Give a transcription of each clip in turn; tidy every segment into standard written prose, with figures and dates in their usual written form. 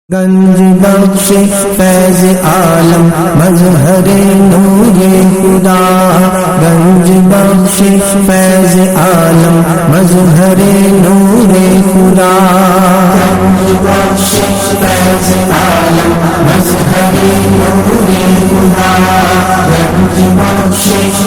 گنج بخش فیض عالم مظہر نور خدا، گنج بخش فیض عالم مظہر نور خدا، گنج بخش فیض عالم مظہر نور خدا، گنج بخش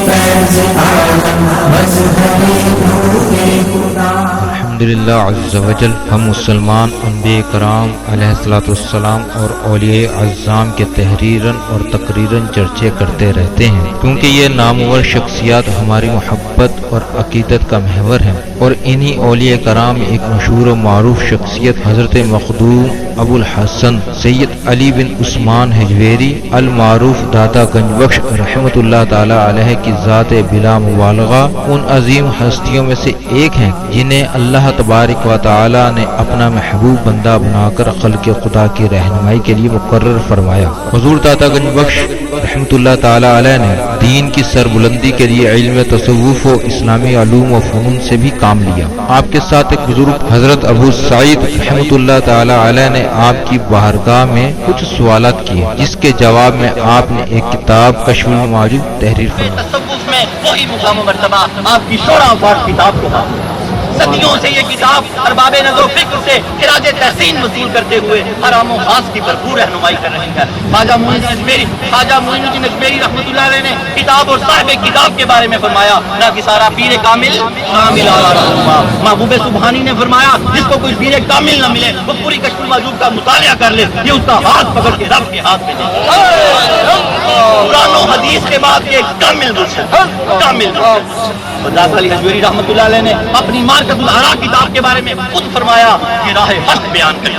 فیض عالم مظہر نور خدا۔ الحمدللہ عز وجل، ہم مسلمان انبیاء کرام علیہ الصلوۃ والسلام اور اولیاء اعظام کے تحریراً اور تقریراً چرچے کرتے رہتے ہیں، کیونکہ یہ نامور شخصیات ہماری محبت اور عقیدت کا محور ہیں، اور انہی اولیاء کرام ایک مشہور و معروف شخصیت حضرت مخدوم ابو الحسن سید علی بن عثمان حجویری المعروف داتا گنج بخش رحمۃ اللہ تعالی علیہ کی ذات بلا مبالغہ ان عظیم ہستیوں میں سے ایک ہیں جنہیں اللہ تبارک و تعالی نے اپنا محبوب بندہ بنا کر خلق خدا کی رہنمائی کے لیے مقرر فرمایا۔ حضور داتا گنج بخش رحمۃ اللہ تعالی علیہ نے دین کی سربلندی کے لیے علم تصوف و اسلامی علوم و فنون سے بھی کام لیا۔ آپ کے ساتھ ایک بزرگ حضرت ابو سعید رحمۃ اللہ تعالی علیہ نے آپ کی بارگاہ میں کچھ سوالات کیے، جس کے جواب میں آپ نے ایک کتاب کشف المعجوب تحریر فرمائی۔ تصوف میں وہی مقام و مرتبہ آپ کی شورا بار کتاب کو حاصل ہے۔ صدیوں سے یہ کتاب ارباب نظر و فکر سے خراج تحسین وصول کرتے ہوئے حرام و خاص کی بھرپور رہنمائی کر رہی ہے۔ خواجہ معین الدین اجمیری رحمۃ اللہ علیہ نے کتاب اور صاحب کتاب کے بارے میں فرمایا، نہ کہ سارا پیر کامل شامل اعلیٰ رہنما۔ محبوب سبحانی نے فرمایا، جس کو کوئی پیر کامل نہ ملے وہ پوری کشف المعجوب کا مطالعہ کر لے، یہ اس کا ہاتھ پکڑ کے رب کے ہاتھ میں دے۔ قرآن و حدیث کے بعد یہ کامل مرشد علی حجویری رحمۃ اللہ علیہ نے اپنی مارکت الآراء کتاب کے بارے میں خود فرمایا کہ راہ حق بیان کرتی ہے۔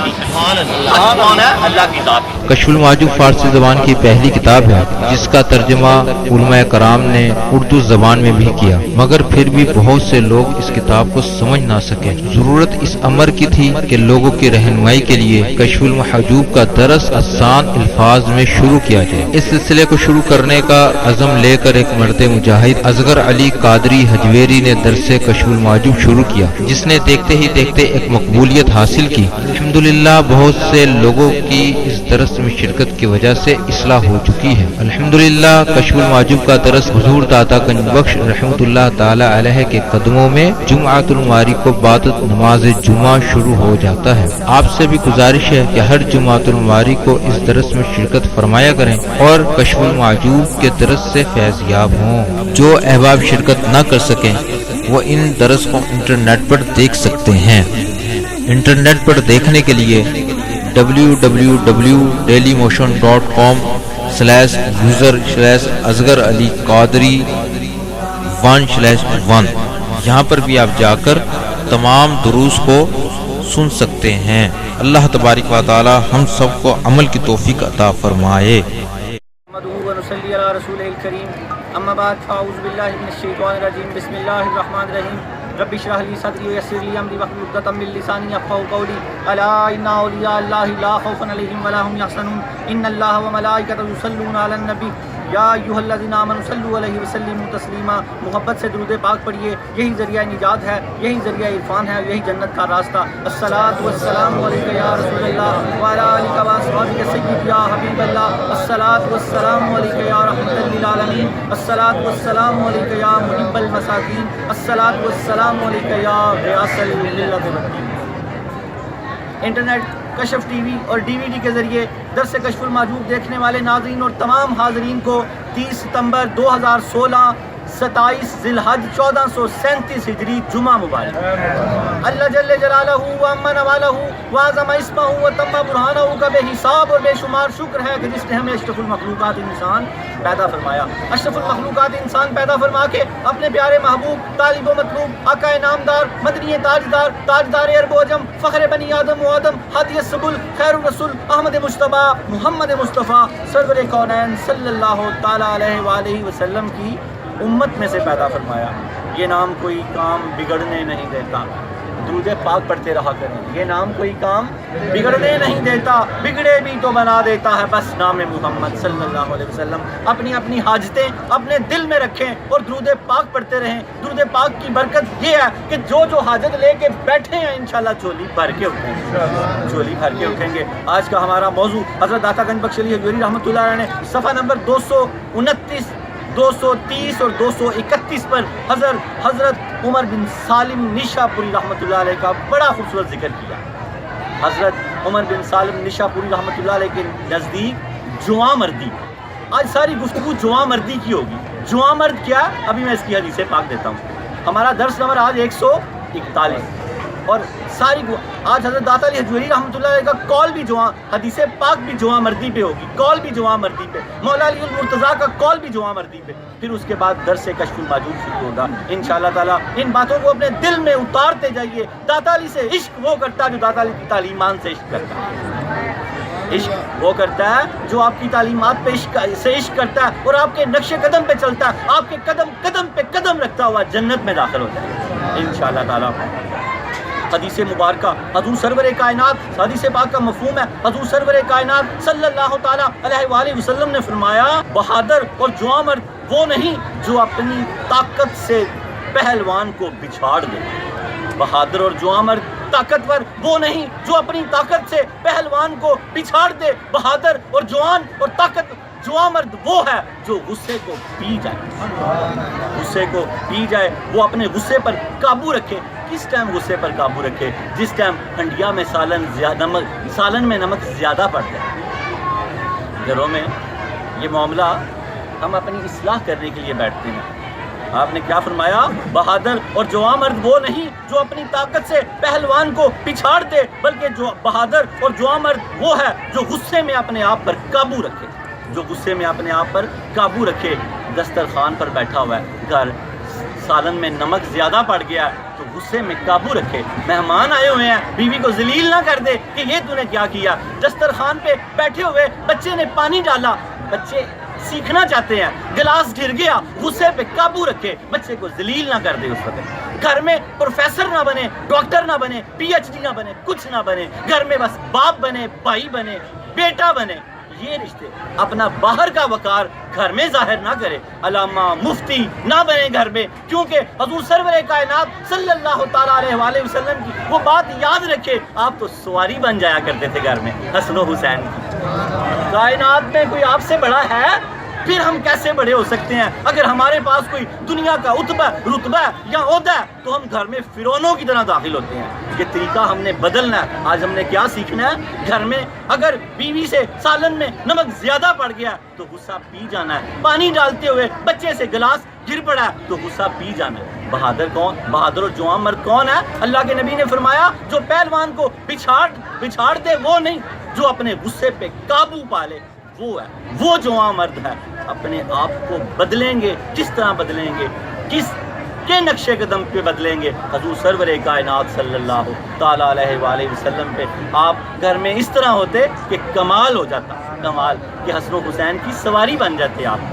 حق کون ہے؟ اللہ کی ذات۔ کشف المعجوب فارسی زبان کی پہلی کتاب ہے جس کا ترجمہ علماء کرام نے اردو زبان میں بھی کیا، مگر پھر بھی بہت سے لوگ اس کتاب کو سمجھ نہ سکے۔ ضرورت اس امر کی تھی کہ لوگوں کی رہنمائی کے لیے کشف المحجوب کا درس آسان الفاظ میں شروع کیا جائے۔ اس سلسلے کو شروع کرنے کا عزم لے کر ایک مرد مجاہد اصغر علی قادری حجویری نے درس کشف المعجوب شروع کیا، جس نے دیکھتے ہی دیکھتے ایک مقبولیت حاصل کی۔ الحمدللہ بہت سے لوگوں کی اس درس میں شرکت کی وجہ سے اصلاح ہو چکی ہے۔ الحمدللہ کشف المعجوب کا درس حضور داتا گنج بخش رحمۃ اللہ تعالی علیہ کے قدموں میں جمعۃ المواری کو بعد نماز جمعہ شروع ہو جاتا ہے۔ آپ سے بھی گزارش ہے کہ ہر جمعۃ المواری کو اس درس میں شرکت فرمایا کریں اور کشف المعجوب کے درس سے فیض یاب ہوں۔ جو احباب شرکت نہ کر سکیں وہ ان درس کو انٹرنیٹ پر دیکھ سکتے ہیں۔ انٹرنیٹ پر دیکھنے کے لیے www.dailymotion.com/user/اصغر علی قادری 1/1 یہاں پر بھی آپ جا کر تمام دروس کو سن سکتے ہیں۔ اللہ تبارک و تعالی ہم سب کو عمل کی توفیق عطا فرمائے۔ ونصلي على رسوله الكريم اما بعد فاعوذ بالله من الشيطان الرجيم بسم الله الرحمن الرحيم رب اشرح لي صدري ويسر لي امري واحلل عقدة من لساني يفقهوا قولي الا ان اولياء الله لا خوف عليهم ولا هم يحزنون ان الله وملائكته يصلون على النبي یا ایھا الذین آمنوا صلوا علیہ وسلموا تسلیما۔ محبت سے درود پاک پڑھیے، یہی ذریعہ نجات ہے، یہی ذریعہ عرفان ہے، یہی جنت کا راستہ۔ الصلاۃ والسلام علیک یا رسول اللہ وعلی آلک و اصحابک سید یا حبیب اللہ۔ الصلاۃ والسلام علیک یا رحمۃ للعالمین۔ الصلاۃ والسلام علیک یا محب المساکین۔ الصلاۃ والسلام علیک یا غیاث الملت الدین۔ انٹرنیٹ، کشف ٹی وی اور ڈی وی ڈی کے ذریعے درس کشف المعجوب دیکھنے والے ناظرین اور تمام حاضرین کو 30 ستمبر 2016 27 ذی الحج 1437 ہجری جمعہ مبارک۔ اللہ جل جلالہ و امن والہ واعظم اسمہ و تم برہانہ کا بے حساب اور بے شمار شکر ہے کہ جس نے ہمیں اشرف المخلوقات انسان پیدا فرمایا۔ اشرف المخلوقات انسان پیدا فرما کے اپنے پیارے محبوب طالب و مطلوب آقا انعامدار مدنی تاجدار تاجدار عرب و عجم فخر بنی آدم و آدم ہادی السبل خیر الرسول احمد مجتبیٰ محمد مصطفیٰ سرور کونین صلی اللہ تعالی علیہ وآلہ وسلم کی امت میں سے پیدا فرمایا۔ یہ نام کوئی کام بگڑنے نہیں دیتا، درود پاک پڑھتے رہا کریں. یہ نام کوئی کام بگڑنے نہیں دیتا, بگڑے بھی تو بنا دیتا ہے. بس نام محمد صلی اللہ علیہ وسلم اپنی اپنی حاجتیں اپنے دل میں رکھیں اور درود پاک پڑھتے رہیں. درود پاک کی برکت یہ ہے کہ جو حاجت لے کے بیٹھے ہیں انشاءاللہ جھولی بھر کے اٹھیں گے, جھولی بھر کے اٹھیں گے. آج کا ہمارا موضوع حضرت داتا گنج بخش علی حجویری رحمۃ اللہ علیہ نے صفحہ نمبر 229, 230 اور 231 پر حضرت عمر بن سالم نیشا پوری رحمۃ اللہ علیہ کا بڑا خوبصورت ذکر کیا. حضرت عمر بن سالم نیشا پوری رحمۃ اللہ علیہ کے نزدیک جواں مردی, آج ساری گفتگو جواں مردی کی ہوگی. جواں مرد کیا؟ ابھی میں اس کی حدیث پاک دیتا ہوں. ہمارا درس نمبر آج 141 اور آج حضرت داتا علی حجویری رحمۃ اللہ علیہ کا قول بھی جواں, حدیث پاک بھی جواں مردی پہ ہوگی, قول بھی جواں مردی پہ, مولا علی المرتضیٰ کا قول بھی جواں مردی پہ. پھر اس کے بعد درس کشف الماجوب شروع ہوگا انشاءاللہ تعالیٰ. ان باتوں کو اپنے دل میں اتارتے جائیے. داتا علی سے عشق وہ کرتا ہے جو داتا علی کی تعلیمات سے عشق کرتا ہے. عشق وہ کرتا ہے جو آپ کی تعلیمات پہ عشق کرتا ہے اور آپ کے نقش قدم پہ چلتا ہے, آپ کے قدم قدم پہ قدم رکھتا ہوا جنت میں داخل ہوتا ہے انشاءاللہ تعالیٰ. حدیث مبارکہ حضور سرور کائنات, حدیث پاک کا مفہوم ہے, حضور سرور کائنات صلی اللہ تعالیٰ علیہ وآلہ وسلم نے فرمایا بہادر اور جواں مرد وہ نہیں جو اپنی طاقت سے پہلوان کو بچھاڑ دے. بہادر اور جواں مرد طاقتور وہ نہیں جو اپنی طاقت سے پہلوان کو بچھاڑ دے. بہادر اور جواں مرد وہ ہے جو غصے کو پی جائے, غصے کو پی جائے. وہ اپنے غصے پر قابو رکھے. کس ٹائم غصے پر قابو رکھے؟ جس ٹائم ہنڈیا میں سالن میں نمک زیادہ پڑ جائے. گھروں میں یہ معاملہ ہم اپنی اصلاح کرنے کے لیے بیٹھتے ہیں. آپ نے کیا فرمایا؟ بہادر اور جواں مرد وہ نہیں جو اپنی طاقت سے پہلوان کو پچھاڑ دے, بلکہ جو بہادر اور جواں مرد وہ ہے جو غصے میں اپنے آپ پر قابو رکھے, جو غصے میں اپنے آپ پر قابو رکھے. دسترخوان پر بیٹھا ہوا ہے, گھر سالن میں نمک زیادہ پڑ گیا ہے تو غصے میں قابو رکھے. مہمان آئے ہوئے ہیں, بیوی کو ذلیل نہ کر دے کہ یہ تو نے کیا کیا. دسترخوان پہ بیٹھے ہوئے بچے نے پانی ڈالا, بچے سیکھنا چاہتے ہیں, گلاس گر گیا, غصے پہ قابو رکھے, بچے کو ذلیل نہ کر دے. اس وقت گھر میں پروفیسر نہ بنے, ڈاکٹر نہ بنے, PhD نہ بنے, کچھ نہ بنے. گھر میں بس باپ بنے, بھائی بنے, بیٹا بنے. یہ رشتے اپنا باہر کا وقار گھر میں ظاہر نہ کرے. علامہ مفتی نہ بنے گھر میں, کیونکہ حضور سرور کائنات صلی اللہ تعالیٰ علیہ وآلہ وسلم کی وہ بات یاد رکھے. آپ تو سواری بن جایا کرتے تھے گھر میں حسن و حسین کی. کائنات میں کوئی آپ سے بڑا ہے؟ پھر ہم کیسے بڑے ہو سکتے ہیں؟ اگر ہمارے پاس کوئی دنیا کا رتبہ یا عہدہ ہے تو ہم گھر میں فرعونوں کی طرح داخل ہوتے ہیں. یہ طریقہ ہم نے بدلنا ہے. آج ہم نے کیا سیکھنا ہے؟ گھر میں اگر بیوی سے سالن میں نمک زیادہ پڑ گیا تو غصہ پی جانا ہے. پانی ڈالتے ہوئے بچے سے گلاس گر پڑا ہے تو غصہ پی جانا ہے. بہادر کون؟ بہادر اور جواں مرد کون ہے؟ اللہ کے نبی نے فرمایا جو پہلوان کو بچھاڑ دے وہ نہیں, جو اپنے غصے پہ قابو پا لے وہ ہے, وہ جواں مرد ہے. اپنے آپ کو بدلیں گے, کس طرح بدلیں گے, کس کے نقش قدم پہ بدلیں گے؟ حضور سرور کائنات صلی اللہ تعالیٰ علیہ وآلہ وسلم پہ آپ گھر میں اس طرح ہوتے کہ کمال ہو جاتا, کمال کہ حسن و حسین کی سواری بن جاتے آپ.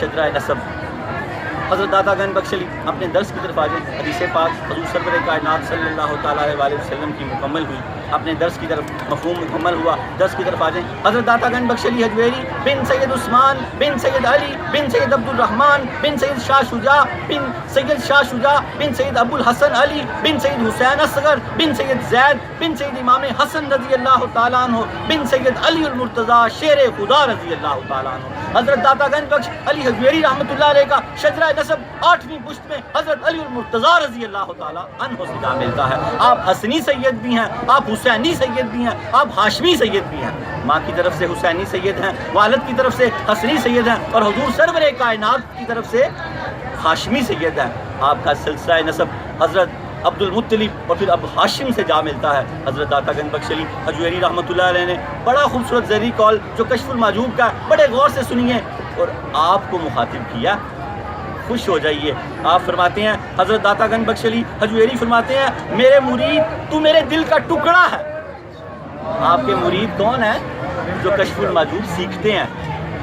شجرہ نسب حضرت داتا گنج بخش علی اپنے درس کی طرف آ جائیں. حدیث پاک حضور سرور کائنات صلی اللہ تعالیٰ علیہ وآلہ وسلم کی مکمل ہوئی. اپنے درس کی طرف مفہوم مکمل ہوا. درس کی طرف آ جائیں. حضرت داتا گنج بخش علی حجویری بن سید عثمان بن سید علی بن سید عبد الرحمن بن سید شاہ شجاع بن سید ابو الحسن علی بن سید حسین اصغر بن سید زید بن سید امام حسن رضی اللہ تعالیٰ عنہ بن سید علی المرتضیٰ شیر خدا رضی اللہ تعالیٰ عنہ. حضرت داتا گنج بخش علی حجویری رحمۃ اللہ علیہ کا شجرہ نسب 8ویں پشت میں حضرت علی المرتضیٰ رضی اللہ تعالیٰ عنہ سے جا ملتا ہے. آپ حسنی سید بھی ہیں, آپ حسینی سید بھی ہیں, آپ ہاشمی سید بھی ہیں. ماں کی طرف سے حسینی سید ہیں, والد کی طرف سے حسنی سید ہیں, اور حضور سرور کائنات کی طرف سے ہاشمی سید ہیں. آپ کا سلسلہ نسب حضرت عبد المطلب اور پھر اب ہاشم سے جا ملتا ہے. حضرت داتا گنج بخش علی حجویری رحمۃ اللہ علیہ نے بڑا خوبصورت زرعی قول جو کشف الماجوب کا بڑے غور سے سنیے اور آپ کو مخاطب کیا. خوش ہو جائیے. آپ فرماتے ہیں, حضرت داتا گنج بخش علی حجویری فرماتے ہیں, میرے مرید تو میرے دل کا ٹکڑا ہے. آپ کے مرید کون ہیں؟ جو کشف الماجوب سیکھتے ہیں,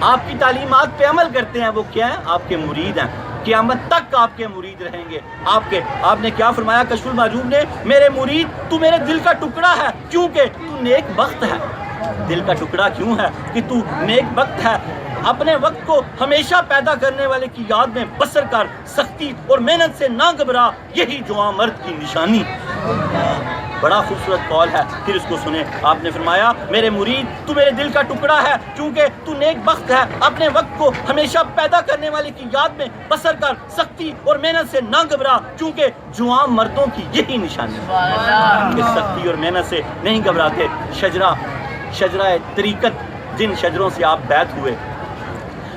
آپ کی تعلیمات پہ عمل کرتے ہیں, وہ کیا ہیں؟ آپ کے مرید ہیں. قیامت تک آپ کے مرید رہیں گے۔ آپ نے کیا فرمایا کشف المحجوب نے؟ میرے مرید تو میرے دل کا ٹکڑا ہے کیونکہ تو نیک بخت ہے۔ دل کا ٹکڑا کیوں ہے؟ کہ تو نیک بخت ہے۔ اپنے وقت کو ہمیشہ پیدا کرنے والے کی یاد میں بسر کر، سختی اور محنت سے نہ گھبرا، یہی جوان مرد کی نشانی۔ بڑا خوبصورت قول ہے، پھر اس کو سنیں۔ آپ نے فرمایا میرے مرید تو میرے دل کا ٹکڑا ہے کیونکہ تو نیک بخت ہے۔ اپنے وقت کو ہمیشہ پیدا کرنے والے کی یاد میں بسر کر، سختی اور محنت سے نہ گھبرا، کیونکہ جوان مردوں کی یہی نشانی ہے کہ سختی اور محنت سے نہیں گھبراتے۔ شجرہ طریقت، جن شجروں سے آپ بیعت ہوئے،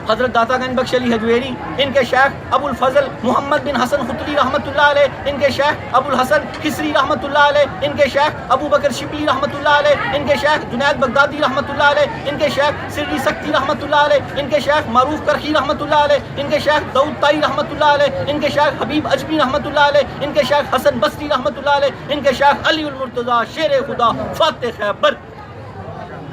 حضرت داتا گنج بخش علی حجویری، ان کے شیخ ابو الفضل محمد بن حسن خطلی رحمۃ اللہ علیہ، ان کے شیخ ابو الحسن کسری رحمۃ اللہ علیہ، ان کے شیخ ابو بکر شبلی رحمۃ اللہ علیہ، ان کے شیخ جنید بغدادی رحمۃ اللہ علیہ، ان کے شیخ سری سکتی رحمۃ اللہ علیہ، ان کے شیخ معروف کرخی رحمۃ اللہ علیہ، ان کے شیخ داؤد طائی رحمۃ اللہ علیہ، ان کے شیخ حبیب اجمی رحمۃ اللہ علیہ، ان کے شیخ حسن بصری رحمۃ اللہ علیہ، ان کے شیخ علی المرتضیٰ شیر خدا فاتح خیبر،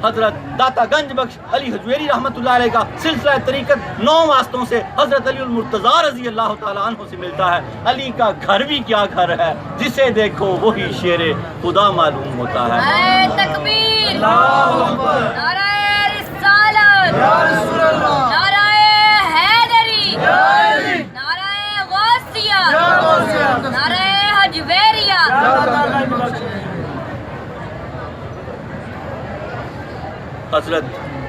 حضرت داتا گنج بخش علی حجویری رحمۃ اللہ علیہ کا سلسلہ طریقت 9 واسطوں سے حضرت علی المرتضیٰ رضی اللہ تعالیٰ عنہ سے ملتا ہے۔ علی کا گھر بھی کیا گھر ہے، جسے دیکھو وہی شیر خدا معلوم ہوتا ہے۔ نعرہ تکبیر، نعرہ رسالت، نعرہ حیدری، نعرہ غوثیہ، نعرہ حجویریہ۔ حضرت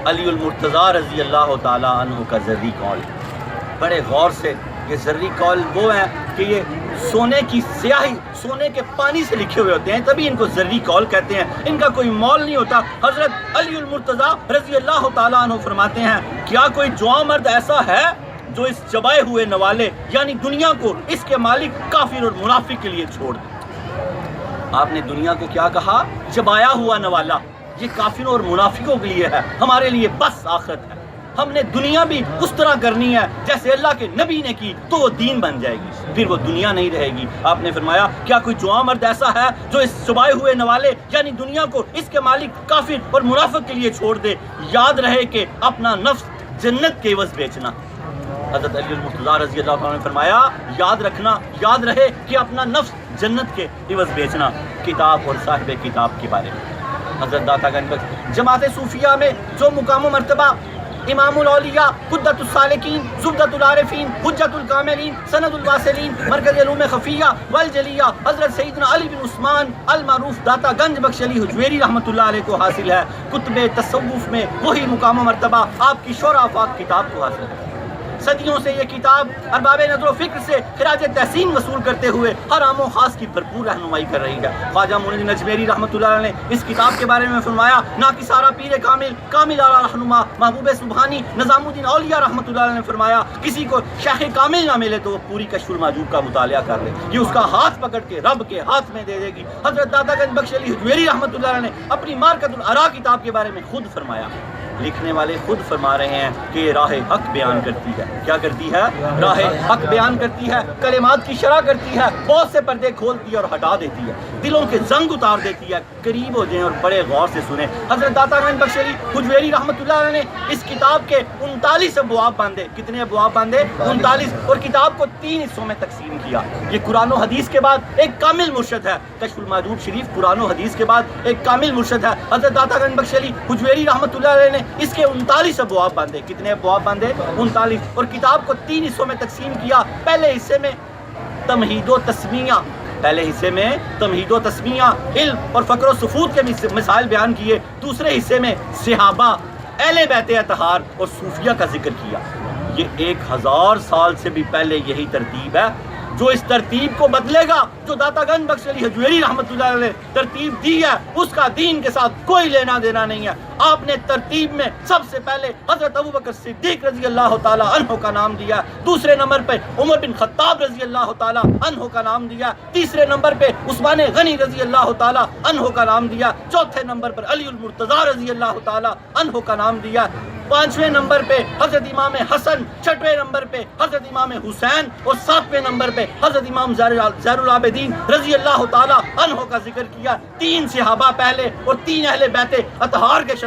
علی المرتضیٰ رضی اللہ تعالیٰ عنہ کا زرعی قول، بڑے غور سے یہ زرعی قول وہ ہیں کہ یہ سونے کی سیاہی، سونے کے پانی سے لکھے ہوئے ہوتے ہیں، تبھی ان کو زرعی قول کہتے ہیں، ان کا کوئی مول نہیں ہوتا۔ حضرت علی المرتضیٰ رضی اللہ تعالیٰ عنہ فرماتے ہیں، کیا کوئی جوان مرد ایسا ہے جو اس چبائے ہوئے نوالے یعنی دنیا کو اس کے مالک کافر اور منافق کے لیے چھوڑ دے؟ آپ نے دنیا کو کیا کہا؟ چبایا ہوا نوالا۔ یہ کافروں اور منافقوں کے لیے ہے، ہمارے لیے بس آخرت ہے۔ ہم نے دنیا بھی اس طرح کرنی ہے جیسے اللہ کے نبی نے کی، تو وہ دین بن جائے گی، پھر وہ دنیا نہیں رہے گی۔ آپ نے فرمایا کیا کوئی جوان مرد ایسا ہے جو اس چبائے ہوئے نوالے یعنی دنیا کو اس کے مالک کافر اور منافق کے لیے چھوڑ دے؟ یاد رہے کہ اپنا نفس جنت کے عوض بیچنا۔ حضرت علی المرتضیٰ رضی اللہ عنہ نے فرمایا یاد رکھنا، یاد رہے کہ اپنا نفس جنت کے عوض بیچنا۔ کتاب اور صاحب کتاب کے بارے میں حضرت داتا گنج بخش جماعت صوفیہ میں جو مقام و مرتبہ امام الاولیاء، قدۃ السالکین، زبدۃ العارفین، حجت الکاملین، سند الواصلین، مرکز علوم خفیہ والجلیہ حضرت سیدنا علی بن عثمان المعروف داتا گنج بخش علی حجویری رحمۃ اللہ علیہ کو حاصل ہے۔ کتب تصوف میں وہی مقام و مرتبہ آپ کی شورا آفاق کتاب کو حاصل ہے۔ صدیوں سے یہ کتاب ارباب نظر و فکر سے خراج تحسین وصول کرتے ہوئے ہر عام و خاص کی بھرپور رہنمائی کر رہی ہے۔ خواجہ معین الدین اجمیری رحمۃ اللہ علیہ نے اس کتاب کے بارے میں فرمایا، ناکسارہ پیر کامل، کامل اعلیٰ رہنما محبوب سبحانی نظام الدین اولیاء رحمۃ اللہ علیہ نے فرمایا، کسی کو شیخ کامل نہ ملے تو وہ پوری کشف المحجوب کا مطالعہ کر لے، یہ اس کا ہاتھ پکڑ کے رب کے ہاتھ میں دے دے گی۔ حضرت داتا گنج بخش علی حجویری رحمۃ اللہ علیہ نے اپنی مارکۃ الآراء کتاب کے بارے میں خود فرمایا، لکھنے والے خود فرما رہے ہیں کہ یہ راہ حق بیان کرتی ہے۔ کیا کرتی ہے؟ راہ حق بیان کرتی ہے، کلمات کی شرح کرتی ہے، بہت سے پردے کھولتی ہے اور ہٹا دیتی ہے، دلوں کے زنگ اتار دیتی ہے۔ قریب ہو جائیں اور بڑے غور سے سنیں۔ حضرت داتا گنج بخش علی حجویری رحمۃ اللہ علیہ نے اس کتاب کے 39 ابواب باندھے۔ کتنے ابواب باندھے؟ 39، اور کتاب کو 3 حصوں میں تقسیم کیا۔ یہ قرآن و حدیث کے بعد ایک کامل مرشد ہے۔ کشف المحجوب شریف قرآن و حدیث کے بعد ایک کامل مرشد ہے۔ حضرت داتا گنج بخش علی حجویری رحمۃ اللہ علیہ نے اس کے 39 ابواب باندھے۔ کتنے ابواب باندھے؟ 39، اور کتاب کو 3 حصوں میں تقسیم کیا۔ پہلے حصے میں تمہید و تسمیہ، پہلے حصے میں تمہید و تسمیہ، علم اور فقر و سفود کے مسائل بیان کیے۔ دوسرے حصے میں صحابہ، اہل بیت اطہار اور صوفیہ کا ذکر کیا۔ یہ 1000 سال سے بھی پہلے یہی ترتیب ہے۔ جو اس ترتیب کو بدلے گا، جو داتا گنج بخش علی حجویری رحمۃ اللہ علیہ نے ترتیب دی ہے، اس کا دین کے ساتھ کوئی لینا دینا نہیں ہے۔ آپ نے ترتیب میں سب سے پہلے حضرت ابوبکر صدیق رضی اللہ تعالی عنہ کا نام دیا، دوسرے نمبر پہ عمر بن خطاب رضی اللہ تعالی عنہ کا نام دیا، تیسرے نمبر پہ عثمان غنی رضی اللہ تعالی عنہ کا نام دیا، چوتھے نمبر پر علی المرتضیٰ رضی اللہ تعالی عنہ کا نام دیا، 5ویں نمبر پہ حضرت امام حسن، 6ویں نمبر پہ حضرت امام حسین، اور 7ویں نمبر پہ حضرت امام زہر العابدین رضی اللہ تعالی عنہ کا ذکر کیا۔ 3 صحابہ پہلے اور 3 اہل بیت اطہار کے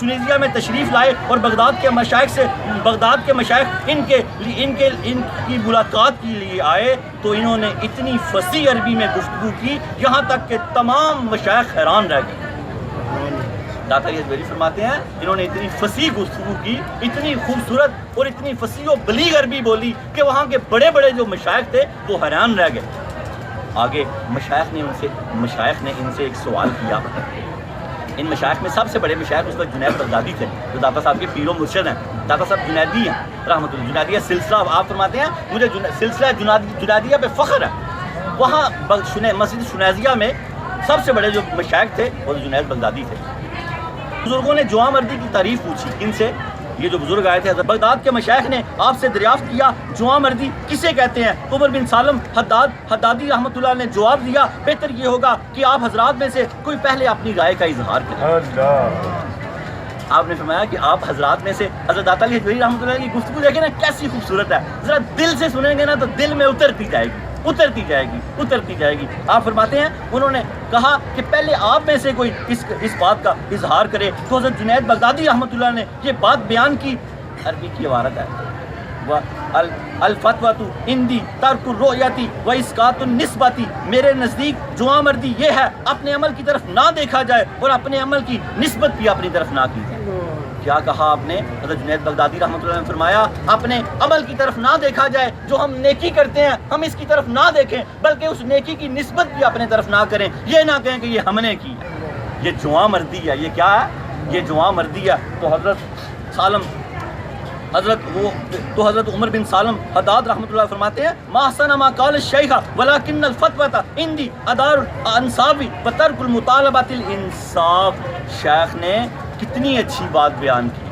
ٹونیزیا میں تشریف لائے اور بغداد کے مشائخ ان کی ملاقات کے لیے آئے تو انہوں نے اتنی فصیح عربی میں گفتگو کی یہاں تک کہ تمام مشائخ حیران رہ گئے۔ داتا علی حجویری فرماتے ہیں انہوں نے اتنی فصیح گفتگو کی، اتنی خوبصورت اور اتنی فصیح و بلیغ عربی بولی کہ وہاں کے بڑے بڑے جو مشائخ تھے وہ حیران رہ گئے۔ آگے مشائخ نے ان سے ایک سوال کیا۔ ان مشائخ میں سب سے بڑے مشائخ اس وقت جنید بغدادی تھے جو داتا صاحب کے پیر و مرشد ہیں۔ داتا صاحب جنیدی ہیں رحمۃ اللہ، جنیدیہ سلسلہ آپ فرماتے ہیں مجھے سلسلہ جنیدیہ پہ فخر ہے۔ وہاں مسجد شنیزیہ میں سب سے بڑے جو مشائخ تھے وہ جنید بغدادی تھے۔ بزرگوں نے جواں مردی کی تعریف پوچھی ان سے، یہ جو بزرگ آئے تھے بغداد کے مشائخ نے آپ سے دریافت کیا جواں مردی کسے کہتے ہیں؟ عمر بن سالم حدادی رحمۃ اللہ نے جواب دیا بہتر یہ ہوگا کہ آپ حضرات میں سے کوئی پہلے اپنی رائے کا اظہار کریں۔ آپ نے فرمایا کہ آپ حضرات میں سے حضرت داتا علی حجویری رحمۃ اللہ کی گفتگو دیکھیں نا کیسی خوبصورت ہے، ذرا دل سے سنیں گے نا تو دل میں اترتی جائے گی۔ آپ فرماتے ہیں انہوں نے کہا کہ پہلے آپ میں سے کوئی اس بات کا اظہار کرے تو حضرت جنید بغدادی رحمۃ اللہ نے یہ بات بیان کی۔ عربی کی عبارت ہے الفتوۃ عندی ترک الرؤیتی و اسقاط النسبتی، میرے نزدیک جواں مردی یہ ہے اپنے عمل کی طرف نہ دیکھا جائے اور اپنے عمل کی نسبت بھی اپنی طرف نہ کی جائے۔ کیا کہا آپ نے؟ حضرت جنید بغدادی رحمۃ اللہ نے فرمایا اپنے عمل کی طرف نہ دیکھا جائے، جو ہم نیکی کرتے ہیں ہم اس کی طرف نہ دیکھیں بلکہ اس نیکی کی نسبت بھی اپنے طرف نہ کریں، یہ نہ کہیں کہ یہ ہم نے کی ہے۔ یہ جواں مردی ہے، یہ کیا ہے؟ یہ جواں مردی ہے۔ تو حضرت عمر بن سالم حداد رحمۃ اللہ فرماتے ہیں ما احسن ما قال الشیخ ولکن الفتوۃ عندی ادار الانصاف وترک المطالبۃ الانصاف۔ شیخ نے کتنی اچھی بات بیان کی۔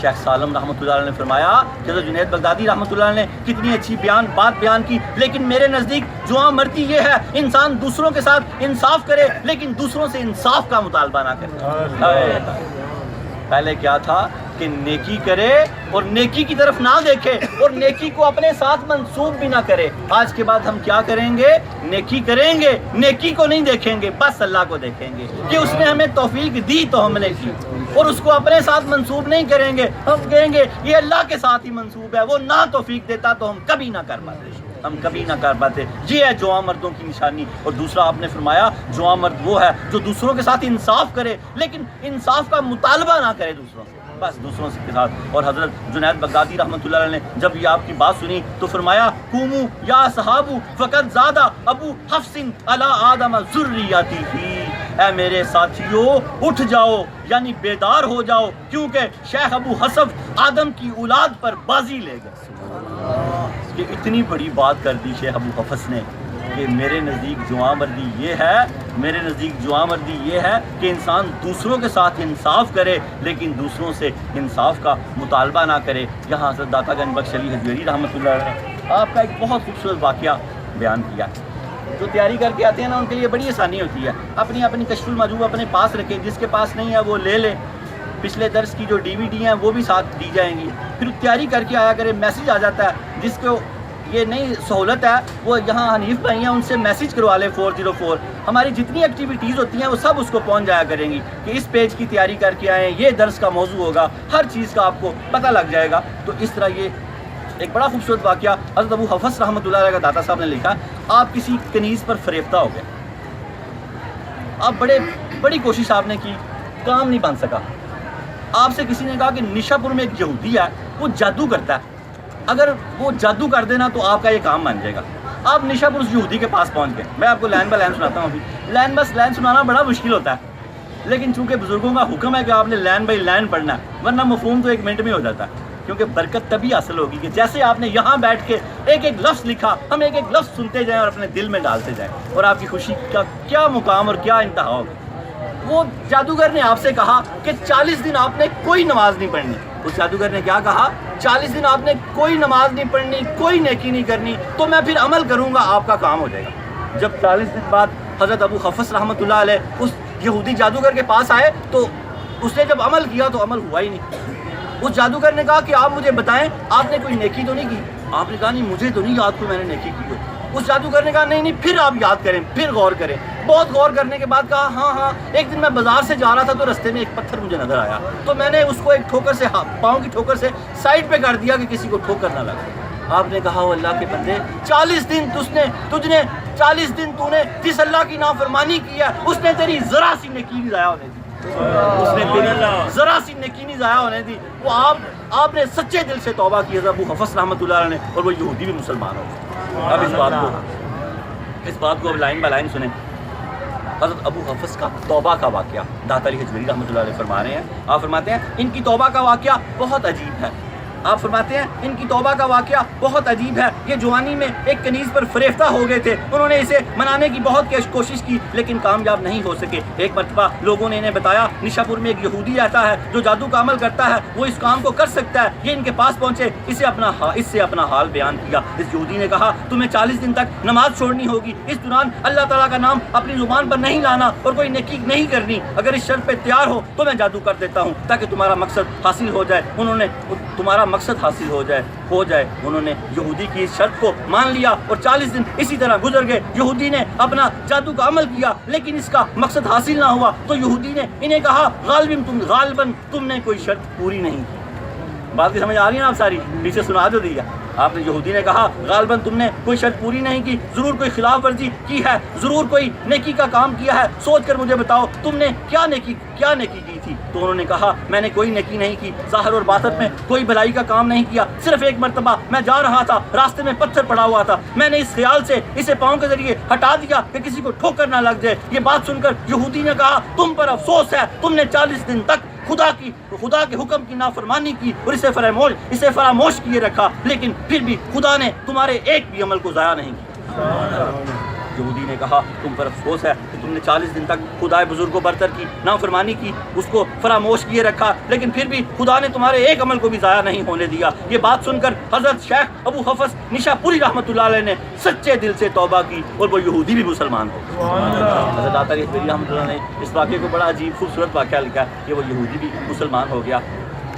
شیخ سالم رحمۃ اللہ نے فرمایا کہ حضرت جنید بغدادی رحمۃ اللہ نے کتنی اچھی بات بیان کی، لیکن میرے نزدیک جواں مردی یہ ہے انسان دوسروں کے ساتھ انصاف کرے لیکن دوسروں سے انصاف کا مطالبہ نہ کرے۔ پہلے کیا تھا کہ نیکی کرے اور نیکی کی طرف نہ دیکھے اور نیکی کو اپنے ساتھ منسوب بھی نہ کرے۔ آج کے بعد ہم کیا کریں گے؟ نیکی کریں گے، نیکی کو نہیں دیکھیں گے، بس اللہ کو دیکھیں گے کہ اس نے ہمیں توفیق دی تو ہم نے کی، اور اس کو اپنے ساتھ منسوب نہیں کریں گے۔ ہم کہیں گے یہ اللہ کے ساتھ ہی منسوب ہے، وہ نہ توفیق دیتا تو ہم کبھی نہ کر پاتے۔ یہ ہے جواں مردوں کی نشانی۔ اور دوسرا آپ نے فرمایا جواں مرد وہ ہے جو دوسروں کے ساتھ انصاف کرے لیکن انصاف کا مطالبہ نہ کرے دوسروں سے، بس دوسروں کے ساتھ۔ اور حضرت جنید بغدادی رحمۃ اللہ علیہ نے جب یہ آپ کی بات سنی تو فرمایا قوموا یا صحابو فقد زادہ ابو حفص علی آدم ذریتی ہی، اے میرے ساتھیو اٹھ جاؤ یعنی بیدار ہو جاؤ کیونکہ شیخ ابو حفص آدم کی اولاد پر بازی لے گئے۔ یہ اتنی بڑی بات کر دی شیخ ابو حفص نے کہ میرے نزدیک جواں مردی یہ ہے کہ انسان دوسروں کے ساتھ انصاف کرے لیکن دوسروں سے انصاف کا مطالبہ نہ کرے۔ یہاں حضرت داتا گنج بخش علی حجویری رحمۃ اللہ علیہ آپ کا ایک بہت خوبصورت واقعہ بیان کیا۔ جو تیاری کر کے آتے ہیں نا ان کے لیے بڑی آسانی ہوتی ہے، اپنی کشف الموضوع اپنے پاس رکھیں، جس کے پاس نہیں ہے وہ لے لے، پچھلے درس کی جو DVD ہیں وہ بھی ساتھ دی جائیں گی، پھر تیاری کر کے آیا کرے۔ میسیج آ جاتا ہے جس کو یہ نئی سہولت ہے وہ یہاں حنیف بھائی ہیں ان سے میسیج کروا لیں 404، ہماری جتنی ایکٹیویٹیز ہوتی ہیں وہ سب اس کو پہنچ جایا کریں گی کہ اس پیج کی تیاری کر کے آئیں، یہ درس کا موضوع ہوگا، ہر چیز کا آپ کو پتہ لگ جائے گا۔ تو اس طرح یہ ایک بڑا خوبصورت واقعہ حضرت ابو حفص رحمۃ اللہ علیہ کا داتا صاحب نے لکھا، آپ کسی کنیز پر فریفتہ ہو گئے، آپ بڑی کوشش آپ نے کی، کام نہیں بن سکا۔ آپ سے کسی نے کہا کہ نشا پور میں ایک یہودی ہے وہ جادو کرتا ہے، اگر وہ جادو کر دینا تو آپ کا یہ کام بن جائے گا۔ آپ نشا پور اس یہودی کے پاس پہنچ گئے۔ میں آپ کو لائن بائی لائن سناتا ہوں، ابھی لائن سنانا بڑا مشکل ہوتا ہے، لیکن چونکہ بزرگوں کا حکم ہے کہ آپ نے لائن بائی لائن پڑھنا ہے، ورنہ مفہوم تو 1 منٹ میں ہو جاتا ہے، کیونکہ برکت تبھی حاصل ہوگی کہ جیسے آپ نے یہاں بیٹھ کے ایک لفظ لکھا، ہم ایک لفظ سنتے جائیں اور اپنے دل میں ڈالتے جائیں، اور آپ کی خوشی کا کیا مقام اور کیا انتہا ہوگا۔ وہ جادوگر نے آپ سے کہا کہ 40 دن آپ نے کوئی نماز نہیں پڑھنی۔ اس جادوگر نے کیا کہا؟ 40 دن آپ نے کوئی نماز نہیں پڑھنی، کوئی نیکی نہیں کرنی، تو میں پھر عمل کروں گا، آپ کا کام ہو جائے گا۔ جب 40 دن بعد حضرت ابو حفص رحمۃ اللہ علیہ اس یہودی جادوگر کے پاس آئے تو اس نے جب عمل کیا تو عمل ہوا ہی نہیں۔ اس جادوگر نے کہا کہ آپ مجھے بتائیں آپ نے کوئی نیکی تو نہیں کی؟ آپ نے کہا نہیں مجھے تو نہیں یاد کوئی میں نے نیکی کی ہو۔ اس جادوگر نے کہا نہیں پھر آپ یاد کریں، پھر غور کریں۔ بہت غور کرنے کے بعد کہا ہاں ایک دن میں بازار سے جا رہا تھا تو رستے میں ایک پتھر مجھے نظر آیا، تو میں نے اس کو ایک ٹھوکر سے پاؤں کی ٹھوکر سے سائڈ پہ کر دیا کہ کسی کو ٹھوکر نہ لگے۔ آپ نے کہا وہ اللہ کے بندے 40 دن تجھ نے 40 دن تو نے جس اللہ کی نافرمانی کی ہے اس نے تیری ذرا سی نیکی نہیں ضائع ہونے دی، اس نے تیری ذرا سی نیکی نہیں ضائع ہونے دی۔ وہ آپ نے سچے دل سے توبہ کی حضرت ابو حفص رحمۃ اللہ علیہ نے، اور وہ یہودی بھی مسلمان ہو گئے۔ اب اس بات کو لائن بائی لائن سنیں۔ حضرت ابو حفص کا توبہ کا واقعہ داتا علی حجویری رحمۃ اللہ علیہ فرما رہے ہیں، آپ فرماتے ہیں ان کی توبہ کا واقعہ بہت عجیب ہے۔ آپ فرماتے ہیں ان کی توبہ کا واقعہ بہت عجیب ہے۔ یہ جوانی میں ایک کنیز پر فریفتہ ہو گئے تھے، انہوں نے اسے منانے کی بہت کوشش کی لیکن کامیاب نہیں ہو سکے۔ ایک مرتبہ لوگوں نے انہیں بتایا نشا پور میں ایک یہودی رہتا ہے جو جادو کا عمل کرتا ہے، وہ اس کام کو کر سکتا ہے۔ یہ ان کے پاس پہنچے، اس سے اپنا حال بیان کیا۔ اس یہودی نے کہا تمہیں 40 دن تک نماز چھوڑنی ہوگی، اس دوران اللہ تعالیٰ کا نام اپنی زبان پر نہیں لانا اور کوئی نیکی نہیں کرنی۔ اگر اس شرط پہ تیار ہو تو میں جادو کر دیتا ہوں تاکہ تمہارا مقصد حاصل ہو جائے۔ انہوں نے یہودی کی اس شرط کو مان لیا اور 40 دن اسی طرح گزر گئے۔ یہودی نے اپنا جادو کا عمل کیا لیکن اس کا مقصد حاصل نہ ہوا، تو یہودی نے انہیں کہا غالباً تم نے کوئی شرط پوری نہیں کی۔ بات کی سمجھ آ رہی ہے نا آپ ساری؟ پیچھے سنا جو دیا آپ نے۔ یہودی نے کہا غالباً تم نے کوئی شرط پوری نہیں کی، ضرور کوئی خلاف ورزی کی ہے، ضرور کوئی نیکی کا کام کیا ہے، سوچ کر مجھے بتاؤ تم نے کیا نیکی کی تھی۔ تو انہوں نے کہا میں نے کوئی نیکی نہیں کی، ظاہر اور باطن میں کوئی بھلائی کا کام نہیں کیا، صرف ایک مرتبہ میں جا رہا تھا، راستے میں پتھر پڑا ہوا تھا، میں نے اس خیال سے اسے پاؤں کے ذریعے ہٹا دیا کہ کسی کو ٹھوکر نہ لگ جائے۔ یہ بات سن کر یہودی نے کہا تم پر افسوس ہے، تم نے 40 دن تک خدا کے حکم کی نافرمانی کی اور اسے فراموش کیے رکھا، لیکن پھر بھی خدا نے تمہارے ایک بھی عمل کو ضائع نہیں کیا۔ یہودی نے کہا تم پر افسوس ہے کہ تم نے 40 دن تک خدا بزرگ کو برتر کی نافرمانی کی، اس کو فراموش کیے رکھا، لیکن پھر بھی خدا نے تمہارے ایک عمل کو بھی ضائع نہیں ہونے دیا۔ یہ بات سن کر حضرت شیخ ابو حفص نشا پوری رحمۃ اللہ علیہ نے سچے دل سے توبہ کی اور وہ یہودی بھی مسلمان ہو گئے۔ حضرت داتا علی حجویری رحمۃ اللہ نے اس واقعے کو بڑا عجیب خوبصورت واقعہ لکھا ہے کہ وہ یہودی بھی مسلمان ہو گیا۔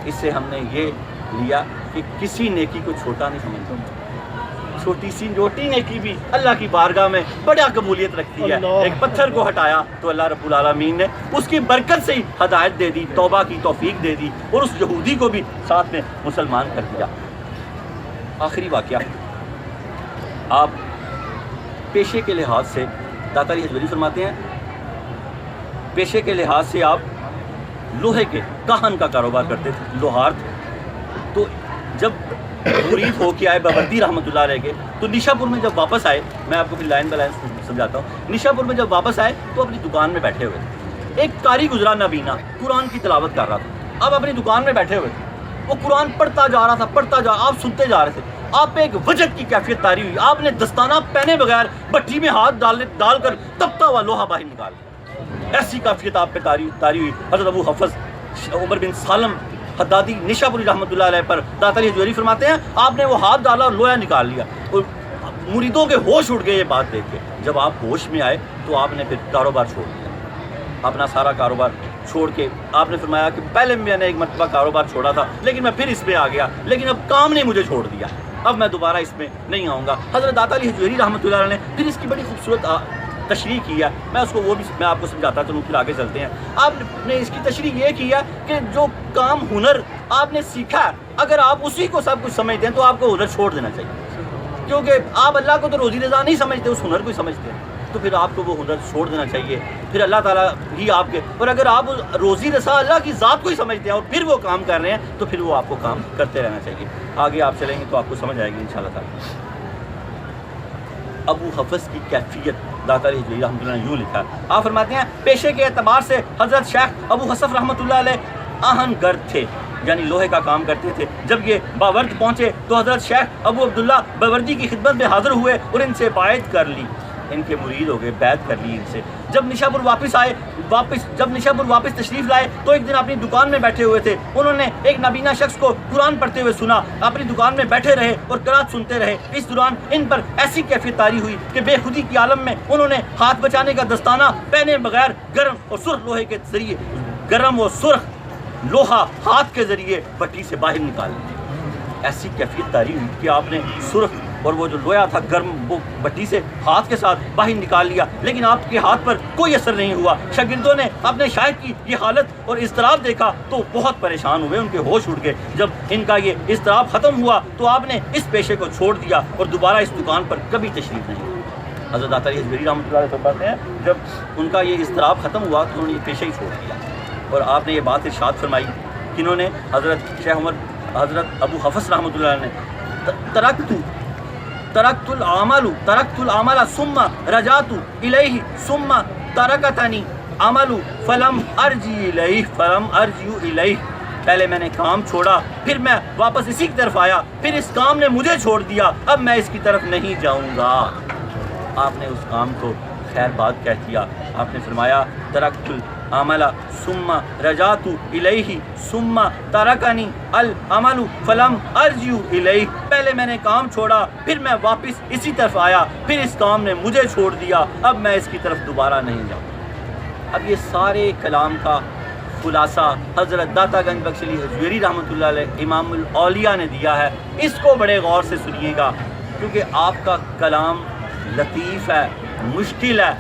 اس سے ہم نے یہ لیا کہ کسی نیکی کو چھوٹا نہیں سمجھتا، چھوٹی سی روٹی نیکی بھی اللہ کی بارگاہ میں بڑا قبولیت رکھتی ہے۔ ایک پتھر کو ہٹایا تو اللہ رب العالمین نے اس کی برکت سے ہی ہدایت دے دی، توبہ کی توفیق دے دی اور اس یہودی کو بھی ساتھ میں مسلمان کر دیا۔ آخری واقعہ، آپ پیشے کے لحاظ سے داتا علی حجویری فرماتے ہیں پیشے کے لحاظ سے آپ لوہے کے کاہن کا کاروبار کرتے تھے، لوہار تھے۔ تو جب مرید ہو کے آئے باوردی رحمۃ اللہ علیہ کے، تو نشا پور میں جب واپس آئے، میں آپ کو پھر لائن بائی لائن سمجھاتا ہوں، نشا پور میں جب واپس آئے تو اپنی دکان میں بیٹھے ہوئے تھے۔ ایک قاری گزرا نبینا قرآن کی تلاوت کر رہا تھا، آپ اپنی دکان میں بیٹھے ہوئے تھے، وہ قرآن پڑھتا جا رہا تھا، آپ سنتے جا رہے تھے، آپ پہ ایک وجد کی کیفیت طاری ہوئی، آپ نے دستانہ پہنے بغیر بھٹی میں ہاتھ ڈال کر تپتا ہوا لوہا باہر نکال دیا۔ ایسی کیفیت آپ پہ طاری ہوئی۔ حضرت ابو حفص عمر بن سالم حدادی نشا پوری رحمۃ اللہ علیہ پر داتا علی حجویری فرماتے ہیں آپ نے وہ ہاتھ ڈالا اور لوہا نکال لیا، اور مریدوں کے ہوش اٹھ گئے یہ بات دیکھ کے۔ جب آپ ہوش میں آئے تو آپ نے پھر کاروبار چھوڑ دیا، اپنا سارا کاروبار چھوڑ کے آپ نے فرمایا کہ پہلے میں نے ایک مرتبہ کاروبار چھوڑا تھا لیکن میں پھر اس میں آ گیا، لیکن اب کام نے مجھے چھوڑ دیا، اب میں دوبارہ اس میں نہیں آؤں گا۔ حضرت داتا علی حجویری رحمۃ اللہ علیہ نے پھر اس کی بڑی خوبصورت تشریح کی ہے، میں آپ کو سمجھاتا چلوں، پھر آگے چلتے ہیں۔ آپ نے اس کی تشریح یہ کی ہے کہ جو کام ہنر آپ نے سیکھا ہے، اگر آپ اسی کو سب کچھ سمجھتے ہیں تو آپ کو ہنر چھوڑ دینا چاہیے، کیونکہ آپ اللہ کو تو روزی رضا نہیں سمجھتے، اس ہنر کو ہی سمجھتے ہیں، تو پھر آپ کو وہ ہنر چھوڑ دینا چاہیے، پھر اللہ تعالیٰ ہی آپ کے، اور اگر آپ روزی رضا اللہ کی ذات کو ہی سمجھتے ہیں اور پھر وہ کام کر رہے ہیں تو پھر وہ آپ کو کام کرتے رہنا چاہیے۔ آگے آپ چلیں گے تو آپ کو سمجھ آئے گی انشاءاللہ تعالیٰ۔ ابو حفص کی کیفیت داتا علی حجویری رحمۃ اللہ نے یوں لکھا، آپ فرماتے ہیں پیشے کے اعتبار سے حضرت شیخ ابو حفص رحمۃ اللہ علیہ آہن گرد تھے، یعنی لوہے کا کام کرتے تھے۔ جب یہ باورد پہنچے تو حضرت شیخ ابو عبداللہ باوردی کی خدمت میں حاضر ہوئے اور ان سے بیعت کر لی، ان کے مرید ہو گئے، بیعت کر لی ان سے۔ جب نشاپور واپس تشریف لائے تو ایک دن اپنی دکان میں بیٹھے ہوئے تھے، انہوں نے ایک نابینا شخص کو قرآن پڑھتے ہوئے سنا، اپنی دکان میں بیٹھے رہے اور قرات سنتے رہے۔ اس دوران ان پر ایسی کیفیت طاری ہوئی کہ بے خودی کی عالم میں انہوں نے ہاتھ بچانے کا دستانہ پہنے بغیر گرم اور سرخ لوہا ہاتھ کے ذریعے بٹی سے باہر نکال لیا۔ ایسی کیفیت طاری ہوئی کہ آپ نے سرخ اور وہ جو لویا تھا گرم وہ بٹی سے ہاتھ کے ساتھ باہر نکال لیا، لیکن آپ کے ہاتھ پر کوئی اثر نہیں ہوا۔ شاگردوں نے اپنے شیخ کی یہ حالت اور اضطراب دیکھا تو بہت پریشان ہوئے، ان کے ہوش اڑ گئے۔ جب ان کا یہ اضطراب ختم ہوا تو آپ نے اس پیشے کو چھوڑ دیا اور دوبارہ اس دکان پر کبھی تشریف نہیں لایا۔ حضرت داتا علی حجویری رحمۃ اللہ علیہ فرماتے ہیں جب ان کا یہ اضطراب ختم ہوا تو انہوں نے یہ پیشہ ہی چھوڑ دیا، اور آپ نے یہ بات ارشاد فرمائی، کنہوں نے؟ حضرت شیخ عمر حضرت ابو حفص رحمۃ اللہ علیہ نے، ترکت العمل ثم رجعت الیہ ثم ترکتنی عمل فلم ارجع الیہ، پہلے میں نے کام چھوڑا، پھر میں واپس اسی کی طرف آیا، پھر اس کام نے مجھے چھوڑ دیا، اب میں اس کی طرف نہیں جاؤں گا۔ آپ نے اس کام کو خیر بات کہہ دیا۔ آپ نے فرمایا ترکت العمل ثم رجعت الیہ ثم ترکنی العمل فلم ارجع الیہ، پہلے میں نے کام چھوڑا، پھر میں واپس اسی طرف آیا، پھر اس کام نے مجھے چھوڑ دیا، اب میں اس کی طرف دوبارہ نہیں جاؤں۔ اب یہ سارے کلام کا خلاصہ حضرت داتا گنج بخش علی حجویری رحمۃ اللہ علیہ امام الاولیاء نے دیا ہے۔ اس کو بڑے غور سے سنیے گا، کیونکہ آپ کا کلام لطیف ہے، مشکل ہے،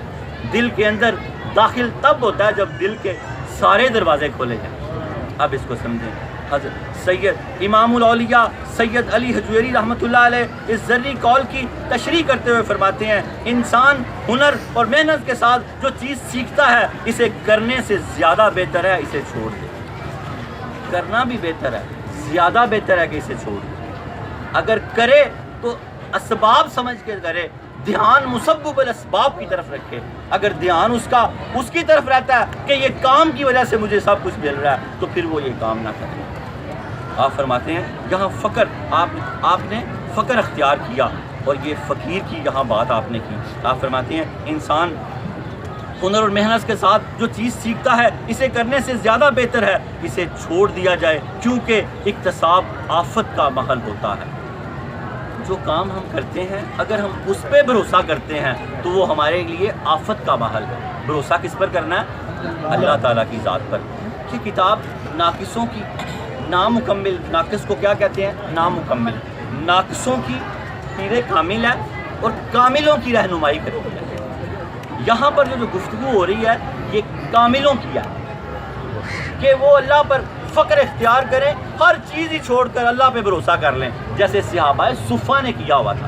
دل کے اندر داخل تب ہوتا ہے جب دل کے سارے دروازے کھولے جائیں۔ اب اس کو سمجھیں۔ حضرت سید امام الاولیاء سید علی حجویری رحمۃ اللہ علیہ اس ذری قول کی تشریح کرتے ہوئے فرماتے ہیں، انسان ہنر اور محنت کے ساتھ جو چیز سیکھتا ہے اسے کرنے سے زیادہ بہتر ہے اسے چھوڑ دے۔ کرنا بھی بہتر ہے، زیادہ بہتر ہے کہ اسے چھوڑ دے۔ اگر کرے تو اسباب سمجھ کے کرے، دھیان مسبب الاسباب کی طرف رکھے۔ اگر دھیان اس کی طرف رہتا ہے کہ یہ کام کی وجہ سے مجھے سب کچھ مل رہا ہے تو پھر وہ یہ کام نہ کرے۔ آپ فرماتے ہیں یہاں فقر، آپ نے فقر اختیار کیا، اور یہ فقیر کی یہاں بات آپ نے کی۔ آپ فرماتے ہیں انسان ہنر اور محنت کے ساتھ جو چیز سیکھتا ہے اسے کرنے سے زیادہ بہتر ہے اسے چھوڑ دیا جائے، کیونکہ اکتساب آفت کا محل ہوتا ہے۔ جو کام ہم کرتے ہیں اگر ہم اس پہ بھروسہ کرتے ہیں تو وہ ہمارے لیے آفت کا محل ہے۔ بھروسہ کس پر کرنا ہے؟ اللہ تعالیٰ کی ذات پر۔ یہ کتاب ناقصوں کی، نامکمل، ناقص کو کیا کہتے ہیں؟ نامکمل، ناقصوں کی پیر کامل ہے اور کاملوں کی رہنمائی کرتی ہے۔ یہاں پر جو گفتگو ہو رہی ہے یہ کاملوں کی ہے کہ وہ اللہ پر فقر اختیار کریں، ہر چیز ہی چھوڑ کر اللہ پہ بھروسہ کر لیں، جیسے صحابہ صفہ نے کیا ہوا تھا۔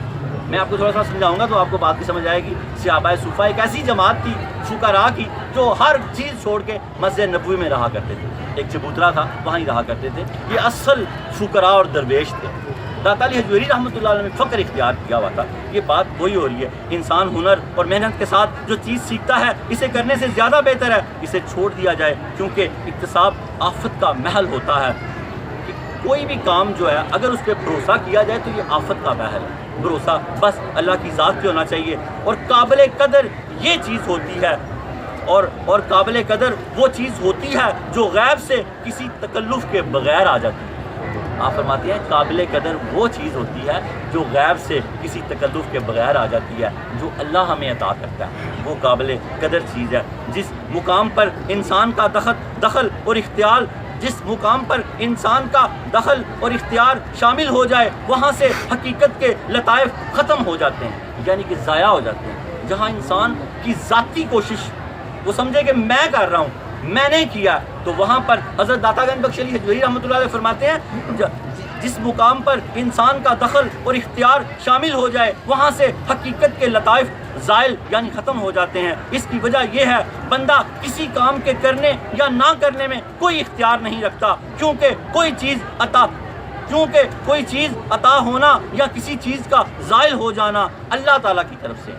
میں آپ کو تھوڑا سا سمجھاؤں گا تو آپ کو بات کی سمجھ آئے گی۔ صحابہ صفہ ایک ایسی جماعت تھی فقراء کی جو ہر چیز چھوڑ کے مسجد نبوی میں رہا کرتے تھے۔ ایک چبوترا تھا وہاں ہی رہا کرتے تھے۔ یہ اصل فقراء اور درویش تھے۔ داتا علی حجویری رحمۃ اللہ علیہ نے فقر اختیار کیا ہوا تھا۔ یہ بات وہی ہو رہی ہے، انسان ہنر اور محنت کے ساتھ جو چیز سیکھتا ہے اسے کرنے سے زیادہ بہتر ہے اسے چھوڑ دیا جائے، کیونکہ اکتساب آفت کا محل ہوتا ہے۔ کہ کوئی بھی کام جو ہے اگر اس پہ بھروسہ کیا جائے تو یہ آفت کا محل ہے۔ بھروسہ بس اللہ کی ذات پہ ہونا چاہیے، اور قابل قدر یہ چیز ہوتی ہے، اور قابل قدر وہ چیز ہوتی ہے جو غیب سے کسی تکلف کے بغیر آ جاتی ہے۔ آپ فرماتے ہیں قابل قدر وہ چیز ہوتی ہے جو غیب سے کسی تکلف کے بغیر آ جاتی ہے، جو اللہ ہمیں عطا کرتا ہے، وہ قابل قدر چیز ہے۔ جس مقام پر انسان کا دخل اور اختیار، جس مقام پر انسان کا دخل اور اختیار شامل ہو جائے وہاں سے حقیقت کے لطائف ختم ہو جاتے ہیں، یعنی کہ ضائع ہو جاتے ہیں۔ جہاں انسان کی ذاتی کوشش وہ سمجھے کہ میں کر رہا ہوں، میں نے کیا، تو وہاں پر حضرت داتا گنج بخش علی حجویری رحمۃ اللہ علیہ فرماتے ہیں جس مقام پر انسان کا دخل اور اختیار شامل ہو جائے وہاں سے حقیقت کے لطائف زائل یعنی ختم ہو جاتے ہیں۔ اس کی وجہ یہ ہے بندہ کسی کام کے کرنے یا نہ کرنے میں کوئی اختیار نہیں رکھتا، کیونکہ کوئی چیز عطا ہونا یا کسی چیز کا زائل ہو جانا اللہ تعالیٰ کی طرف سے۔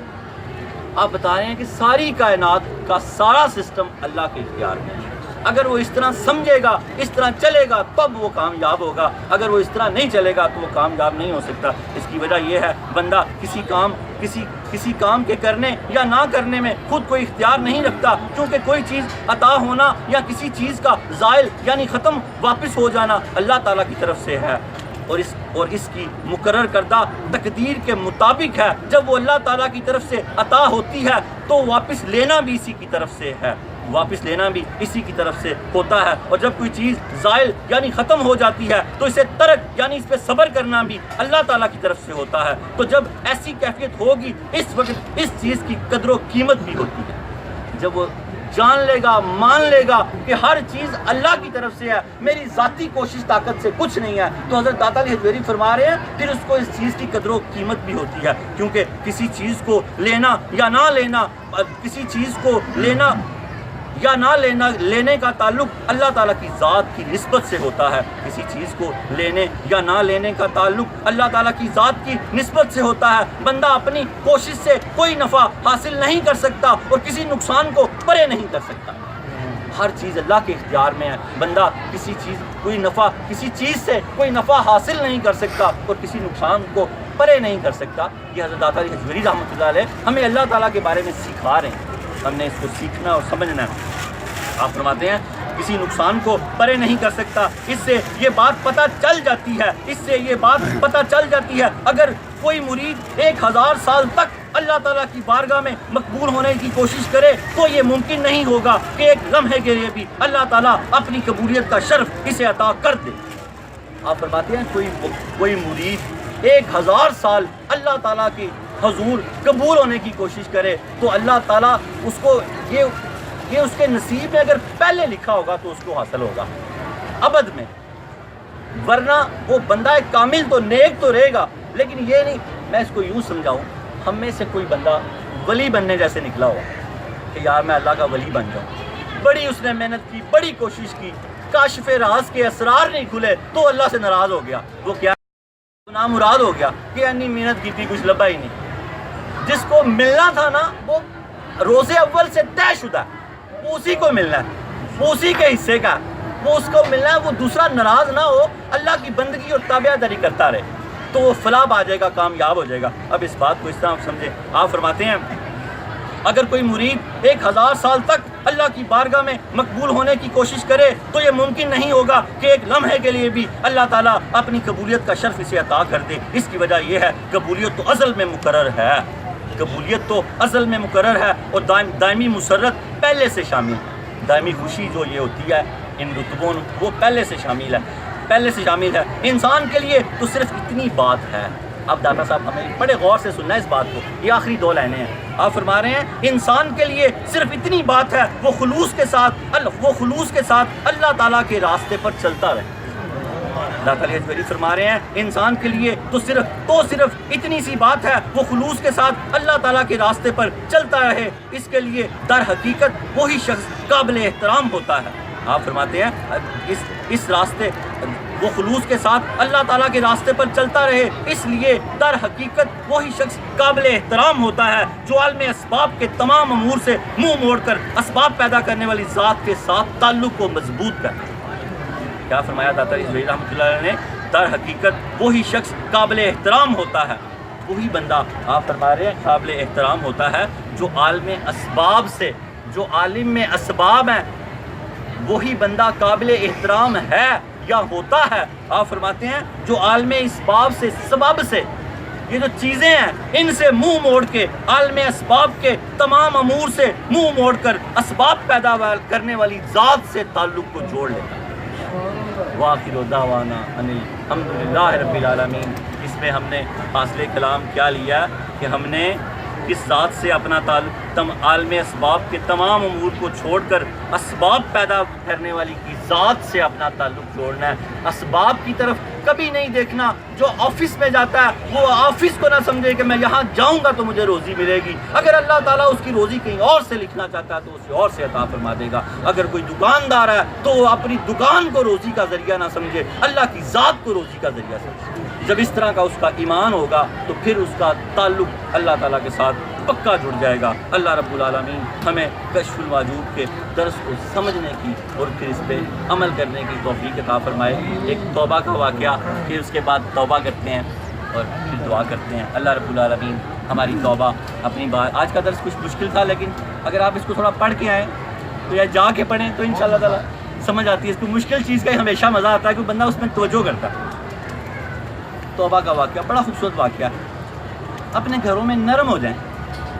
آپ بتا رہے ہیں کہ ساری کائنات کا سارا سسٹم اللہ کے اختیار میں ہے۔ اگر وہ اس طرح سمجھے گا، اس طرح چلے گا تب وہ کامیاب ہوگا، اگر وہ اس طرح نہیں چلے گا تو وہ کامیاب نہیں ہو سکتا۔ اس کی وجہ یہ ہے بندہ کسی کام کے کرنے یا نہ کرنے میں خود کوئی اختیار نہیں رکھتا، کیونکہ کوئی چیز عطا ہونا یا کسی چیز کا زائل یعنی ختم واپس ہو جانا اللہ تعالیٰ کی طرف سے ہے، اور اس کی مقرر کردہ تقدیر کے مطابق ہے۔ جب وہ اللہ تعالیٰ کی طرف سے عطا ہوتی ہے تو واپس لینا بھی اسی کی طرف سے ہے۔ واپس لینا بھی اسی کی طرف سے ہوتا ہے، اور جب کوئی چیز زائل یعنی ختم ہو جاتی ہے تو اسے ترک یعنی اس پہ صبر کرنا بھی اللہ تعالیٰ کی طرف سے ہوتا ہے۔ تو جب ایسی کیفیت ہوگی اس وقت اس چیز کی قدر و قیمت بھی ہوتی ہے، جب وہ جان لے گا، مان لے گا کہ ہر چیز اللہ کی طرف سے ہے، میری ذاتی کوشش طاقت سے کچھ نہیں ہے، تو حضرت داتا علی حجویری فرما رہے ہیں پھر اس کو اس چیز کی قدر و قیمت بھی ہوتی ہے، کیونکہ کسی چیز کو لینا یا نہ لینا، کسی چیز کو لینا یا نہ لینے کا تعلق اللہ تعالیٰ کی ذات کی نسبت سے ہوتا ہے، کسی چیز کو لینے یا نہ لینے کا تعلق اللہ تعالیٰ کی ذات کی نسبت سے ہوتا ہے۔ بندہ اپنی کوشش سے کوئی نفع حاصل نہیں کر سکتا اور کسی نقصان کو پرے نہیں کر سکتا، ہر چیز اللہ کے اختیار میں ہے۔ بندہ کسی چیز سے کوئی نفع حاصل نہیں کر سکتا اور کسی نقصان کو پرے نہیں کر سکتا۔ یہ حضرت داتا علی حجویری رحمۃ اللہ علیہ ہمیں اللہ تعالیٰ کے بارے میں سکھا رہے ہیں، ہم نے اس کو سیکھنا اور سمجھنا ہے۔ آپ فرماتے ہیں کسی نقصان کو پرے نہیں کر سکتا، اس سے یہ بات پتہ چل جاتی ہے اگر کوئی مرید 1000 سال تک اللہ تعالیٰ کی بارگاہ میں مقبول ہونے کی کوشش کرے تو یہ ممکن نہیں ہوگا کہ ایک لمحے کے لیے بھی اللہ تعالیٰ اپنی قبولیت کا شرف اسے عطا کر دے۔ آپ فرماتے ہیں کوئی مرید 1000 سال اللہ تعالیٰ کی حضور قبول ہونے کی کوشش کرے تو اللہ تعالیٰ اس کو یہ اس کے نصیب میں اگر پہلے لکھا ہوگا تو اس کو حاصل ہوگا ابد میں، ورنہ وہ بندہ ایک کامل تو نیک تو رہے گا، لیکن یہ نہیں، میں اس کو یوں سمجھاؤں، ہم میں سے کوئی بندہ ولی بننے جیسے نکلا ہوا کہ یار میں اللہ کا ولی بن جاؤں، بڑی اس نے محنت کی، بڑی کوشش کی، کاشف راز کے اسرار نہیں کھلے تو اللہ سے ناراض ہو گیا، وہ کیا نامراد ہو گیا کہ انی محنت کی تھی کچھ لبا ہی نہیں، جس کو ملنا تھا نا وہ روز اول سے طے شدہ ہے، وہ اسی کو ملنا ہے، وہ اسی کے حصے کا، وہ اس کو ملنا ہے، وہ دوسرا ناراض نہ ہو، اللہ کی بندگی اور تابع داری کرتا رہے تو وہ فلاح پا جائے گا، کامیاب ہو جائے گا۔ اب اس بات کو اس طرح سمجھے، آپ فرماتے ہیں اگر کوئی مرید 1000 سال تک اللہ کی بارگاہ میں مقبول ہونے کی کوشش کرے تو یہ ممکن نہیں ہوگا کہ ایک لمحے کے لیے بھی اللہ تعالیٰ اپنی قبولیت کا شرف اسے عطا کر دے۔ اس کی وجہ یہ ہے قبولیت تو ازل میں مقرر ہے، قبولیت تو ازل میں مقرر ہے اور دائمی مسرت پہلے سے شامل، دائمی خوشی جو یہ ہوتی ہے ان رتبوں وہ پہلے سے شامل ہے۔ انسان کے لیے تو صرف اتنی بات ہے، اب داتا صاحب ہمیں بڑے غور سے سننا ہے اس بات کو، یہ آخری 2 لائنیں ہیں۔ آپ فرما رہے ہیں انسان کے لیے صرف اتنی بات ہے وہ خلوص کے ساتھ اللہ تعالیٰ کے راستے پر چلتا رہے۔ داتا علی حجویری فرما رہے ہیں انسان کے لیے تو صرف اتنی سی بات ہے وہ خلوص کے ساتھ اللہ تعالیٰ کے راستے پر چلتا رہے، اس کے لیے در حقیقت وہی شخص قابل احترام ہوتا ہے۔ آپ فرماتے ہیں اس راستے وہ خلوص کے ساتھ اللہ تعالیٰ کے راستے پر چلتا رہے، اس لیے در حقیقت وہی شخص قابل احترام ہوتا ہے جو عالم اسباب کے تمام امور سے منہ موڑ کر اسباب پیدا کرنے والی ذات کے ساتھ تعلق کو مضبوط کرتا ہے۔ کیا فرمایا داتا علی حجویری رحمۃ اللہ علیہ نے؟ در حقیقت وہی شخص قابل احترام ہوتا ہے، وہی بندہ آپ فرما رہے ہیں قابل احترام ہوتا ہے جو عالم اسباب سے، جو عالم میں اسباب ہیں وہی بندہ قابل احترام ہے یا ہوتا ہے۔ آپ فرماتے ہیں جو عالم اسباب سے، سبب سے، یہ جو چیزیں ہیں ان سے منہ موڑ کے عالم اسباب کے تمام امور سے منہ موڑ کر اسباب پیدا کرنے والی ذات سے تعلق کو جوڑ لیتا ہے۔ وآخر دعوانا ان الحمدللہ رب العالمین۔ اس میں ہم نے حاصل کلام کیا لیا کہ ہم نے کس ذات سے اپنا تعلق، عالم اسباب کے تمام امور کو چھوڑ کر اسباب پیدا کرنے والی کی ذات سے اپنا تعلق جوڑنا ہے۔ اسباب کی طرف کبھی نہیں دیکھنا، جو آفس میں جاتا ہے وہ آفس کو نہ سمجھے کہ میں یہاں جاؤں گا تو مجھے روزی ملے گی، اگر اللہ تعالیٰ اس کی روزی کہیں اور سے لکھنا چاہتا ہے تو اسے اور سے عطا فرما دے گا۔ اگر کوئی دکاندار ہے تو وہ اپنی دکان کو روزی کا ذریعہ نہ سمجھے، اللہ کی ذات کو روزی کا ذریعہ سمجھے۔ جب اس طرح کا اس کا ایمان ہوگا تو پھر اس کا تعلق اللہ تعالیٰ کے ساتھ پکا جڑ جائے گا۔ اللہ رب العالمین ہمیں کشف الواجوب کے درس کو سمجھنے کی اور پھر اس پہ عمل کرنے کی توفیق عطا فرمائے۔ ایک توبہ کا واقعہ، پھر اس کے بعد توبہ کرتے ہیں اور پھر دعا کرتے ہیں۔ اللہ رب العالمین ہماری توبہ اپنی بات، آج کا درس کچھ مشکل تھا لیکن اگر آپ اس کو تھوڑا پڑھ کے آئیں تو یا جا کے پڑھیں تو انشاءاللہ تعالیٰ سمجھ آتی ہے۔ اس کو مشکل چیز کا ہی ہمیشہ مزہ آتا ہے کہ بندہ اس میں توجہ کرتا ہے۔ توبہ کا واقعہ بڑا خوبصورت واقعہ ہے۔ اپنے گھروں میں نرم ہو جائیں،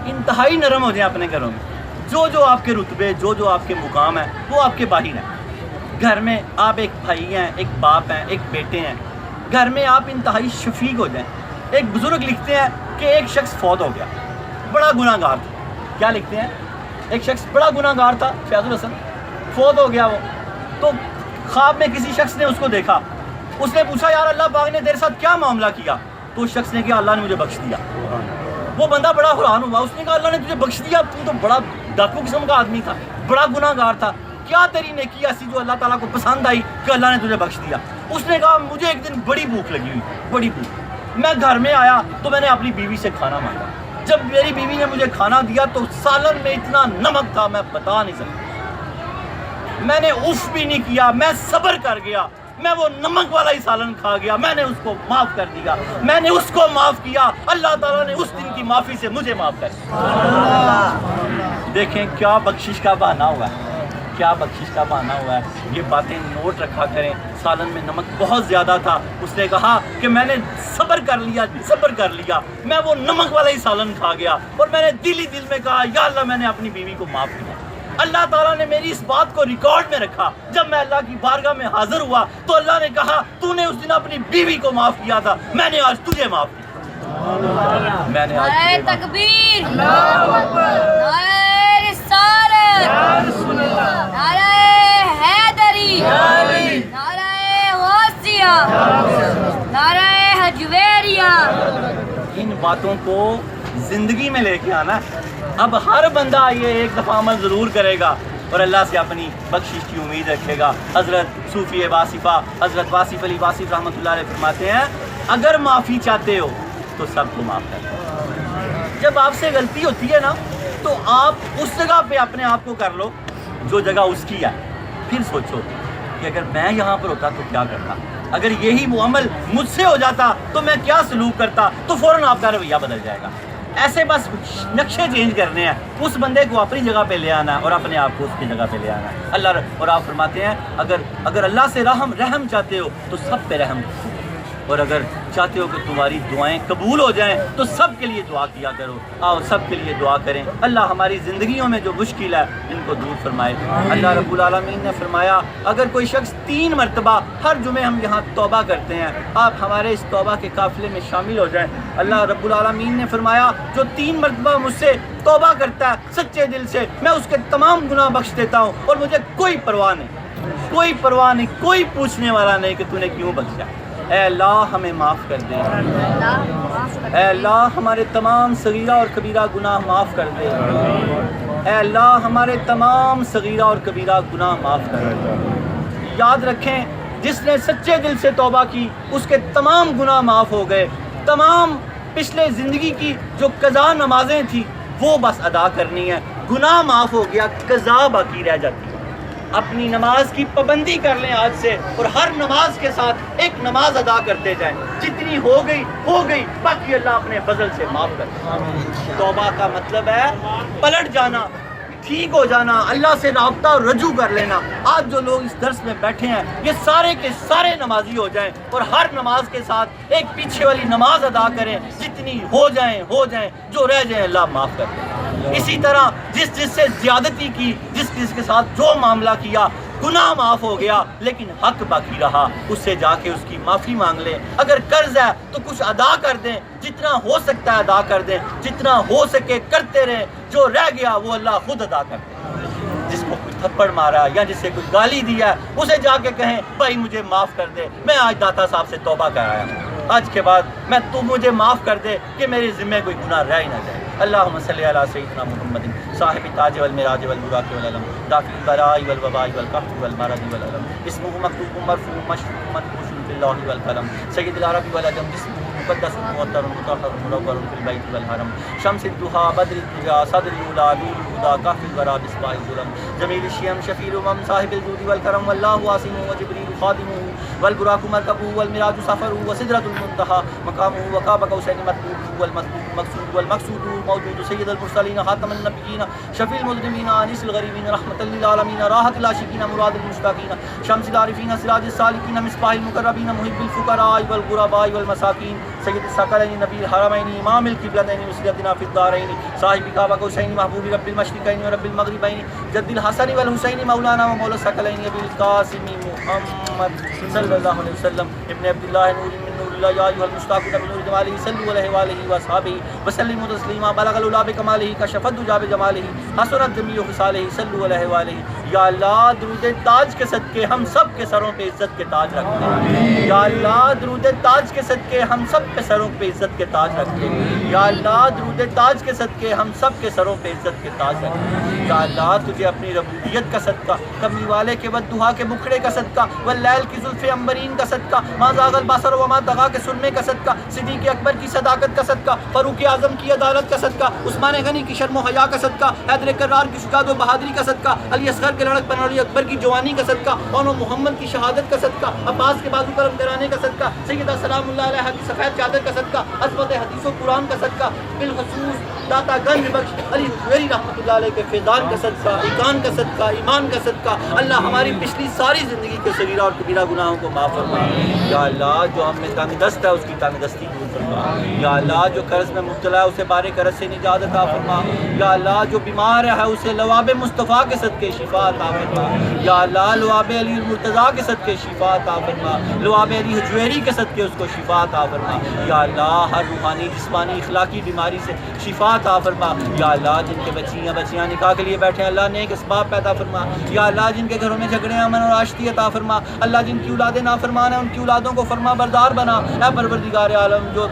انتہائی نرم ہو جائیں اپنے گھروں میں، جو آپ کے رتبے، جو آپ کے مقام ہیں، وہ آپ کے باہر ہیں. گھر میں آپ ایک بھائی ہیں، ایک باپ ہیں، ایک بیٹے ہیں. گھر میں آپ انتہائی شفیق ہو جائیں. ایک بزرگ لکھتے ہیں کہ ایک شخص فوت ہو گیا، بڑا گناہ گار تھا. کیا لکھتے ہیں؟ ایک شخص بڑا گناہ گار تھا، فیاض الحسن، فوت ہو گیا وہ. تو خواب میں کسی شخص نے اس کو دیکھا. اس نے پوچھا یار اللہ پاک نے تیرے ساتھ کیا معاملہ کیا؟ تو اس شخص نے کہا اللہ نے مجھے بخش دیا. وہ بندہ بڑا حیران ہوا. اس نے کہا اللہ نے تجھے بخش دیا؟ تو تو بڑا ڈاکو قسم کا آدمی تھا، بڑا گناہ گار تھا. کیا تیری نیکی ایسی جو اللہ تعالیٰ کو پسند آئی کہ اللہ نے تجھے بخش دیا؟ اس نے کہا مجھے ایک دن بڑی بھوک لگی ہوئی، بڑی بھوک. میں گھر میں آیا تو میں نے اپنی بیوی سے کھانا مانگا. جب میری بیوی نے مجھے کھانا دیا تو سالن میں اتنا نمک تھا میں بتا نہیں سکتا. میں نے اف بھی نہیں کیا، میں صبر کر گیا. میں وہ نمک والا ہی سالن کھا گیا. میں نے اس کو معاف کر دیا، میں نے اس کو معاف کیا. اللہ تعالیٰ نے اس دن کی معافی سے مجھے معاف کر دیا. دیکھیں کیا بخشش کا بہانہ ہوا ہے، کیا بخشش کا بہانہ ہوا ہے. یہ باتیں نوٹ رکھا کریں. سالن میں نمک بہت زیادہ تھا. اس نے کہا کہ میں نے صبر کر لیا، میں وہ نمک والا ہی سالن کھا گیا. اور میں نے دل ہی دل میں کہا یا اللہ میں نے اپنی بیوی کو معاف کیا. اللہ تعالیٰ نے میری اس بات کو ریکارڈ میں رکھا. جب میں اللہ کی بارگاہ میں حاضر ہوا تو اللہ نے کہا تو نے اس دن اپنی بیوی کو معاف کیا تھا، میں نے آج تجھے معاف کیا. میں نے نعرہ تکبیر، نعرہ رسالت، نعرہ حیدری، نعرہ غوثیہ، نعرہ حجویریہ. ان باتوں کو زندگی میں لے کے آنا ہے. اب ہر بندہ یہ ایک دفعہ عمل ضرور کرے گا اور اللہ سے اپنی بخشش کی امید رکھے گا. حضرت صوفی واصفہ حضرت واصف علی واصف رحمۃ اللہ علیہ فرماتے ہیں اگر معافی چاہتے ہو تو سب کو معاف کر دو. جب آپ سے غلطی ہوتی ہے نا تو آپ اس جگہ پہ اپنے آپ کو کر لو جو جگہ اس کی ہے. پھر سوچو کہ اگر میں یہاں پر ہوتا تو کیا کرتا، اگر یہی وہ عمل مجھ سے ہو جاتا تو میں کیا سلوک کرتا. تو فوراً آپ کا رویہ بدل جائے گا. ایسے بس نقشے چینج کرنے ہیں. اس بندے کو اپنی جگہ پہ لے آنا ہے اور اپنے آپ کو اس کی جگہ پہ لے آنا ہے. اللہ اور آپ فرماتے ہیں اگر اللہ سے رحم چاہتے ہو تو سب پہ رحم کرو، اور اگر چاہتے ہو کہ تمہاری دعائیں قبول ہو جائیں تو سب کے لیے دعا کیا کرو. آؤ سب کے لیے دعا کریں. اللہ ہماری زندگیوں میں جو مشکل ہے ان کو دور فرمائے. اللہ رب العالمین نے فرمایا اگر کوئی شخص 3 مرتبہ ہر جمعے ہم یہاں توبہ کرتے ہیں آپ ہمارے اس توبہ کے قافلے میں شامل ہو جائیں. اللہ رب العالمین نے فرمایا جو 3 مرتبہ مجھ سے توبہ کرتا ہے سچے دل سے میں اس کے تمام گناہ بخش دیتا ہوں اور مجھے کوئی پرواہ نہیں، کوئی پوچھنے والا نہیں کہ تو نے کیوں بخشا. اے اللہ ہمیں معاف کر دے. اے اللہ ہمارے تمام صغیرہ اور کبیرہ گناہ معاف کر دے. اے اللہ ہمارے تمام صغیرہ اور کبیرہ گناہ معاف کر دے. یاد رکھیں جس نے سچے دل سے توبہ کی اس کے تمام گناہ معاف ہو گئے. تمام پچھلے زندگی کی جو قضا نمازیں تھیں وہ بس ادا کرنی ہے. گناہ معاف ہو گیا، قضا باقی رہ جاتی ہے. اپنی نماز کی پابندی کر لیں آج سے اور ہر نماز کے ساتھ ایک نماز ادا کرتے جائیں. جتنی ہو گئی باقی اللہ اپنے فضل سے معاف کر دے. توبہ کا مطلب ہے پلٹ جانا، ٹھیک ہو جانا، اللہ سے رابطہ رجوع کر لینا. آج جو لوگ اس درس میں بیٹھے ہیں یہ سارے کے سارے نمازی ہو جائیں اور ہر نماز کے ساتھ ایک پیچھے والی نماز ادا کریں. جتنی ہو جائیں جو رہ جائیں اللہ معاف کر دے. اسی طرح جس سے زیادتی کی، جس کے ساتھ جو معاملہ کیا گناہ معاف ہو گیا لیکن حق باقی رہا اس سے جا کے اس کی معافی مانگ لیں. اگر قرض ہے تو کچھ ادا کر دیں، جتنا ہو سکتا ہے ادا کر دیں، جتنا ہو سکے کرتے رہیں. جو رہ گیا وہ اللہ خود ادا کر دے. جس کو کوئی تھپڑ مارا یا جس سے کوئی گالی دیا ہے اسے جا کے کہیں بھائی مجھے معاف کر دے، میں آج داتا صاحب سے توبہ کر آیا ہوں، آج کے بعد تو مجھے معاف کر دے کہ میرے ذمہ کوئی گناہ رہ ہی نہ جائے. اللہم صلی علی سیدنا محمد صاحب التاج والمراج والبراق والعلم دافع البراء والوباء والقحط والمرض والعلم اسمه مكتوب مرفوع مشفوع منقوش في اللوح والقلم سید العرب والعجم اسمه مقدس معطر مطهر منور في البيت والحرم شمس الضحى بدر الضياء صدر الاولى نور الهدى كهف الورى بصباح الظلم جميل الشيم شفيع الامم صاحب الجود والكرم والله واسمه وجبريل خادمه والبراق مركبه والمراج سفره وسدرة المنتهى مقامه وقاب قوسين مطلوب والمقصود والمقصود موجود سید المرسلین خاتم النبیین شفیع المذنبین انیس الغریبین رحمۃ للعالمین راحت العاشقین مراد المشتاقین شمس العارفین سراج السالکین مصباح المقربین محب الفقراء والغرباء والمساکین سید الثقلین نبی الحرمین امام القبلتین وسیلتنا فی الدارین صاحب کعبہ حسین محبوب رب المشرقین و رب المغربین جد الحسن والحسین مولانا و مولا الثقلین ابی القاسم محمد صلی اللہ علیہ وسلم ابن عبداللہ نور من نور اللہ یا ایھا المشتاقون من نور جمالہ صلوا علیہ وآلہ وصحبہ وسلموا تسلیما بلغ العلا بکمالہ کشف الدجی بجمالہ حسنت جمیع خصالہ صلوا علیہ وآلہ. یا اللہ درود تاج کے صدقے ہم سب کے سروں پہ عزت کے تاج رکھ دے. یا اللہ درود تاج کے صدقے ہم سب کے سروں پہ عزت کے تاج رکھ دے. یا اللہ درود تاج کے صدقے ہم سب کے سروں پہ عزت کے تاج رکھ دے. یا اللہ تجھے اپنی ربوبیت کا صدقہ، کمی والے کے بددعا کے مکھڑے کا صدقہ، واللیل کی زلف عنبرین کا صدقہ، ما زاغ البصر وما طغی کے سرمے کا صدقہ، صدیق اکبر کی صداقت کا صدقہ، فاروق اعظم کی عدالت کا صدقہ، عثمان غنی کی شرم و حیا کا صدقہ، حیدر کرار کی شجاعت و بہادری کا صدقہ، علی اصغر کے لڑک پن علی اکبر کی جوانی کا صدقہ، اور محمد کی شہادت کا صدقہ، عباس کے بازو کرم کرانے کا صدقہ، سیدہ سلام اللہ علیہ کی سفید چادر کا صدقہ، عظمت حدیث و قرآن کا صدقہ، بالخصوص داتا گنج بخش علی حجویری رحمۃ اللہ علیہ کے فیضان کا صدقہ، ایقان کا صدقہ، ایمان کا صدقہ. اللہ ہماری پچھلی ساری زندگی کے صغیرہ اور کبیرہ گناہوں کو معاف فرما. یا اللہ جو ہم میں تنگ دست ہے اس کی تنگ دستی دور فرما. یا اللہ جو قرض میں مبتلا ہے اسے بارے قرض سے نجات عطا فرما. یا اللہ جو بیمار ہے اسے لواب مصطفیٰ کے صدقے شفا عطا فرما. یا اللہ لواب علی المرتضیٰ کے صدقے شفا عطا فرما. لواب علی حجویری کے صدقے اس کو شفا عطا فرما. یا اللہ ہر روحانی جسمانی اخلاقی بیماری سے شفا عطا فرما. یا اللہ جن کے بچیاں نکاح کے لیے بیٹھے ہیں اللہ نیک اسباب پیدا فرما. یا اللہ جن کے گھروں میں جھگڑے امن اور آشتی عطا فرما. اللہ جن کی اولادیں نافرمان ہیں ان کی اولادوں کو فرما بردار بنا. اے پروردگار عالم جو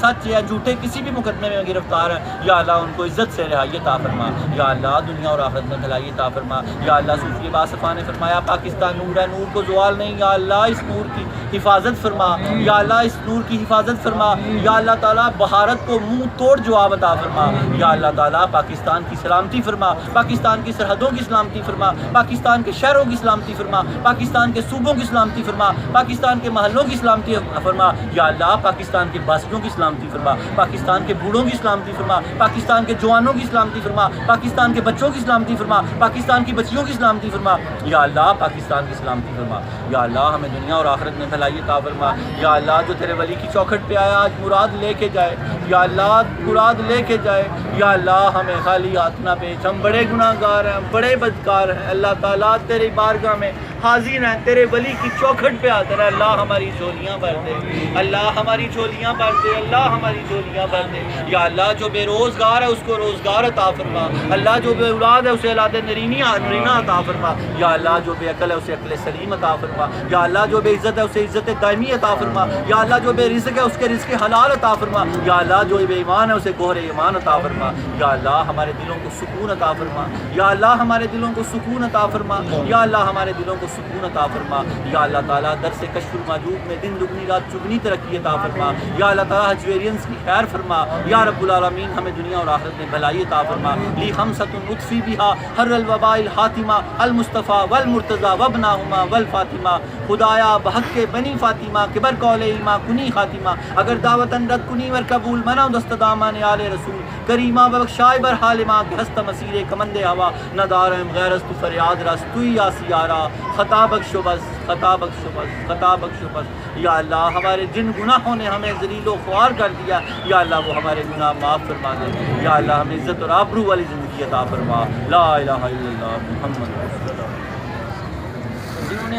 سچ یا جھوٹے کسی بھی مقدمے میں گرفتار ہے یا اللہ ان کو عزت سے رہائی عطا فرما. یا اللہ دنیا اور آخرت میں بھلائی عطا فرما. یا اللہ صوفی باصفہ نے فرمایا پاکستان نور ہے، نور کو زوال نہیں. یا اللہ اس نور کی حفاظت فرما. یا اللہ اس نور کی حفاظت فرما. یا اللہ تعالیٰ بھارت کو منہ توڑ جواب عطا فرما. یا اللہ تعالیٰ پاکستان کی سلامتی فرما. پاکستان کی سرحدوں کی سلامتی فرما. پاکستان کے شہروں کی سلامتی فرما. پاکستان کے صوبوں کی سلامتی فرما. پاکستان کے محلوں کی سلامتی فرما. یا اللہ پاکستان کے بسیوں کی سلامتی فرما. پاکستان کے بوڑھوں کی سلامتی فرما. پاکستان کے جوانوں کی سلامتی فرما. پاکستان کے بچوں کی سلامتی فرما. پاکستان کی بچیوں کی سلامتی فرما. یا اللہ پاکستان کی سلامتی فرما. یا اللہ ہمیں دنیا اور آخرت میں بھلائی عطا فرما. یا اللہ جو تیرے ولی کی چوکھٹ پہ آیا آج مراد لے کے جائے. یا اللہ مراد لے کے جائے. یا اللہ ہمیں خالی ہاتھ نہ بھیج، ہم بڑے گناہ گار ہیں، بڑے بدکار ہیں. اللہ تعالیٰ تیری بارگاہ میں حاضر ہیں، تیرے ولی کی چوکھٹ پہ آتا ہے. اللہ ہماری جھولیاں بھر دے. اللہ ہماری جھولیاں بھر دے. اللہ ہماری جھولیاں بھر دے. یا اللہ جو بے روزگار ہے اس کو روزگار عطا فرما. اللہ جو بے اولاد ہے اسے اولاد نرینہ عطا فرما. یا اللہ جو بے عقل ہے اسے عقل سلیم عطا فرما. یا اللہ جو بے عزت ہے اسے عزت دائمی عطا فرما. یا اللہ جو بے رزق ہے اس کے رزق حلال عطا فرما. یا اللہ جو بے ایمان ہے اسے گوہر ایمان عطا فرما. یا اللہ ہمارے دلوں کو سکون عطا فرما. یا اللہ ہمارے دلوں کو سکون عطا فرما. یا اللہ ہمارے دلوں کو سکون عطا فرما. یا اللہ تعالیٰ درس کشف الماجوب میں دن دگنی رات چگنی ترقی عطا فرما. یا اللہ تعالیٰ حجویرینس کی خیر فرما. یا رب العالمین ہمیں دنیا اور آخرت میں بھلائی عطا فرما. لی خمسۃ نطفی بہا حر الوباء الحاتمہ المصطفیٰ والمرتضیٰ وابناہما والفاطمہ. خدایا بحق کے بنی فاطمہ کبر قول علما کنی خاتمہ. اگر دعوتاً رد کنی ور قبول منا دست دامان آل رسول کریمہ بخشائے بر حالمہ کہ ہست مسیر کمند ہوا نہ دارم غیرست فریاد رس توی یا سیارہ خطا بخش بس خطا بخش بس خطا بخش بس. یا اللہ ہمارے جن گناہوں نے ہمیں ذلیل و خوار کر دیا یا اللہ وہ ہمارے گناہ معاف فرما دے. یا اللہ ہمیں عزت اور آبرو والی زندگی عطا فرما. لا الہ الا اللہ محمد رسول اللہ.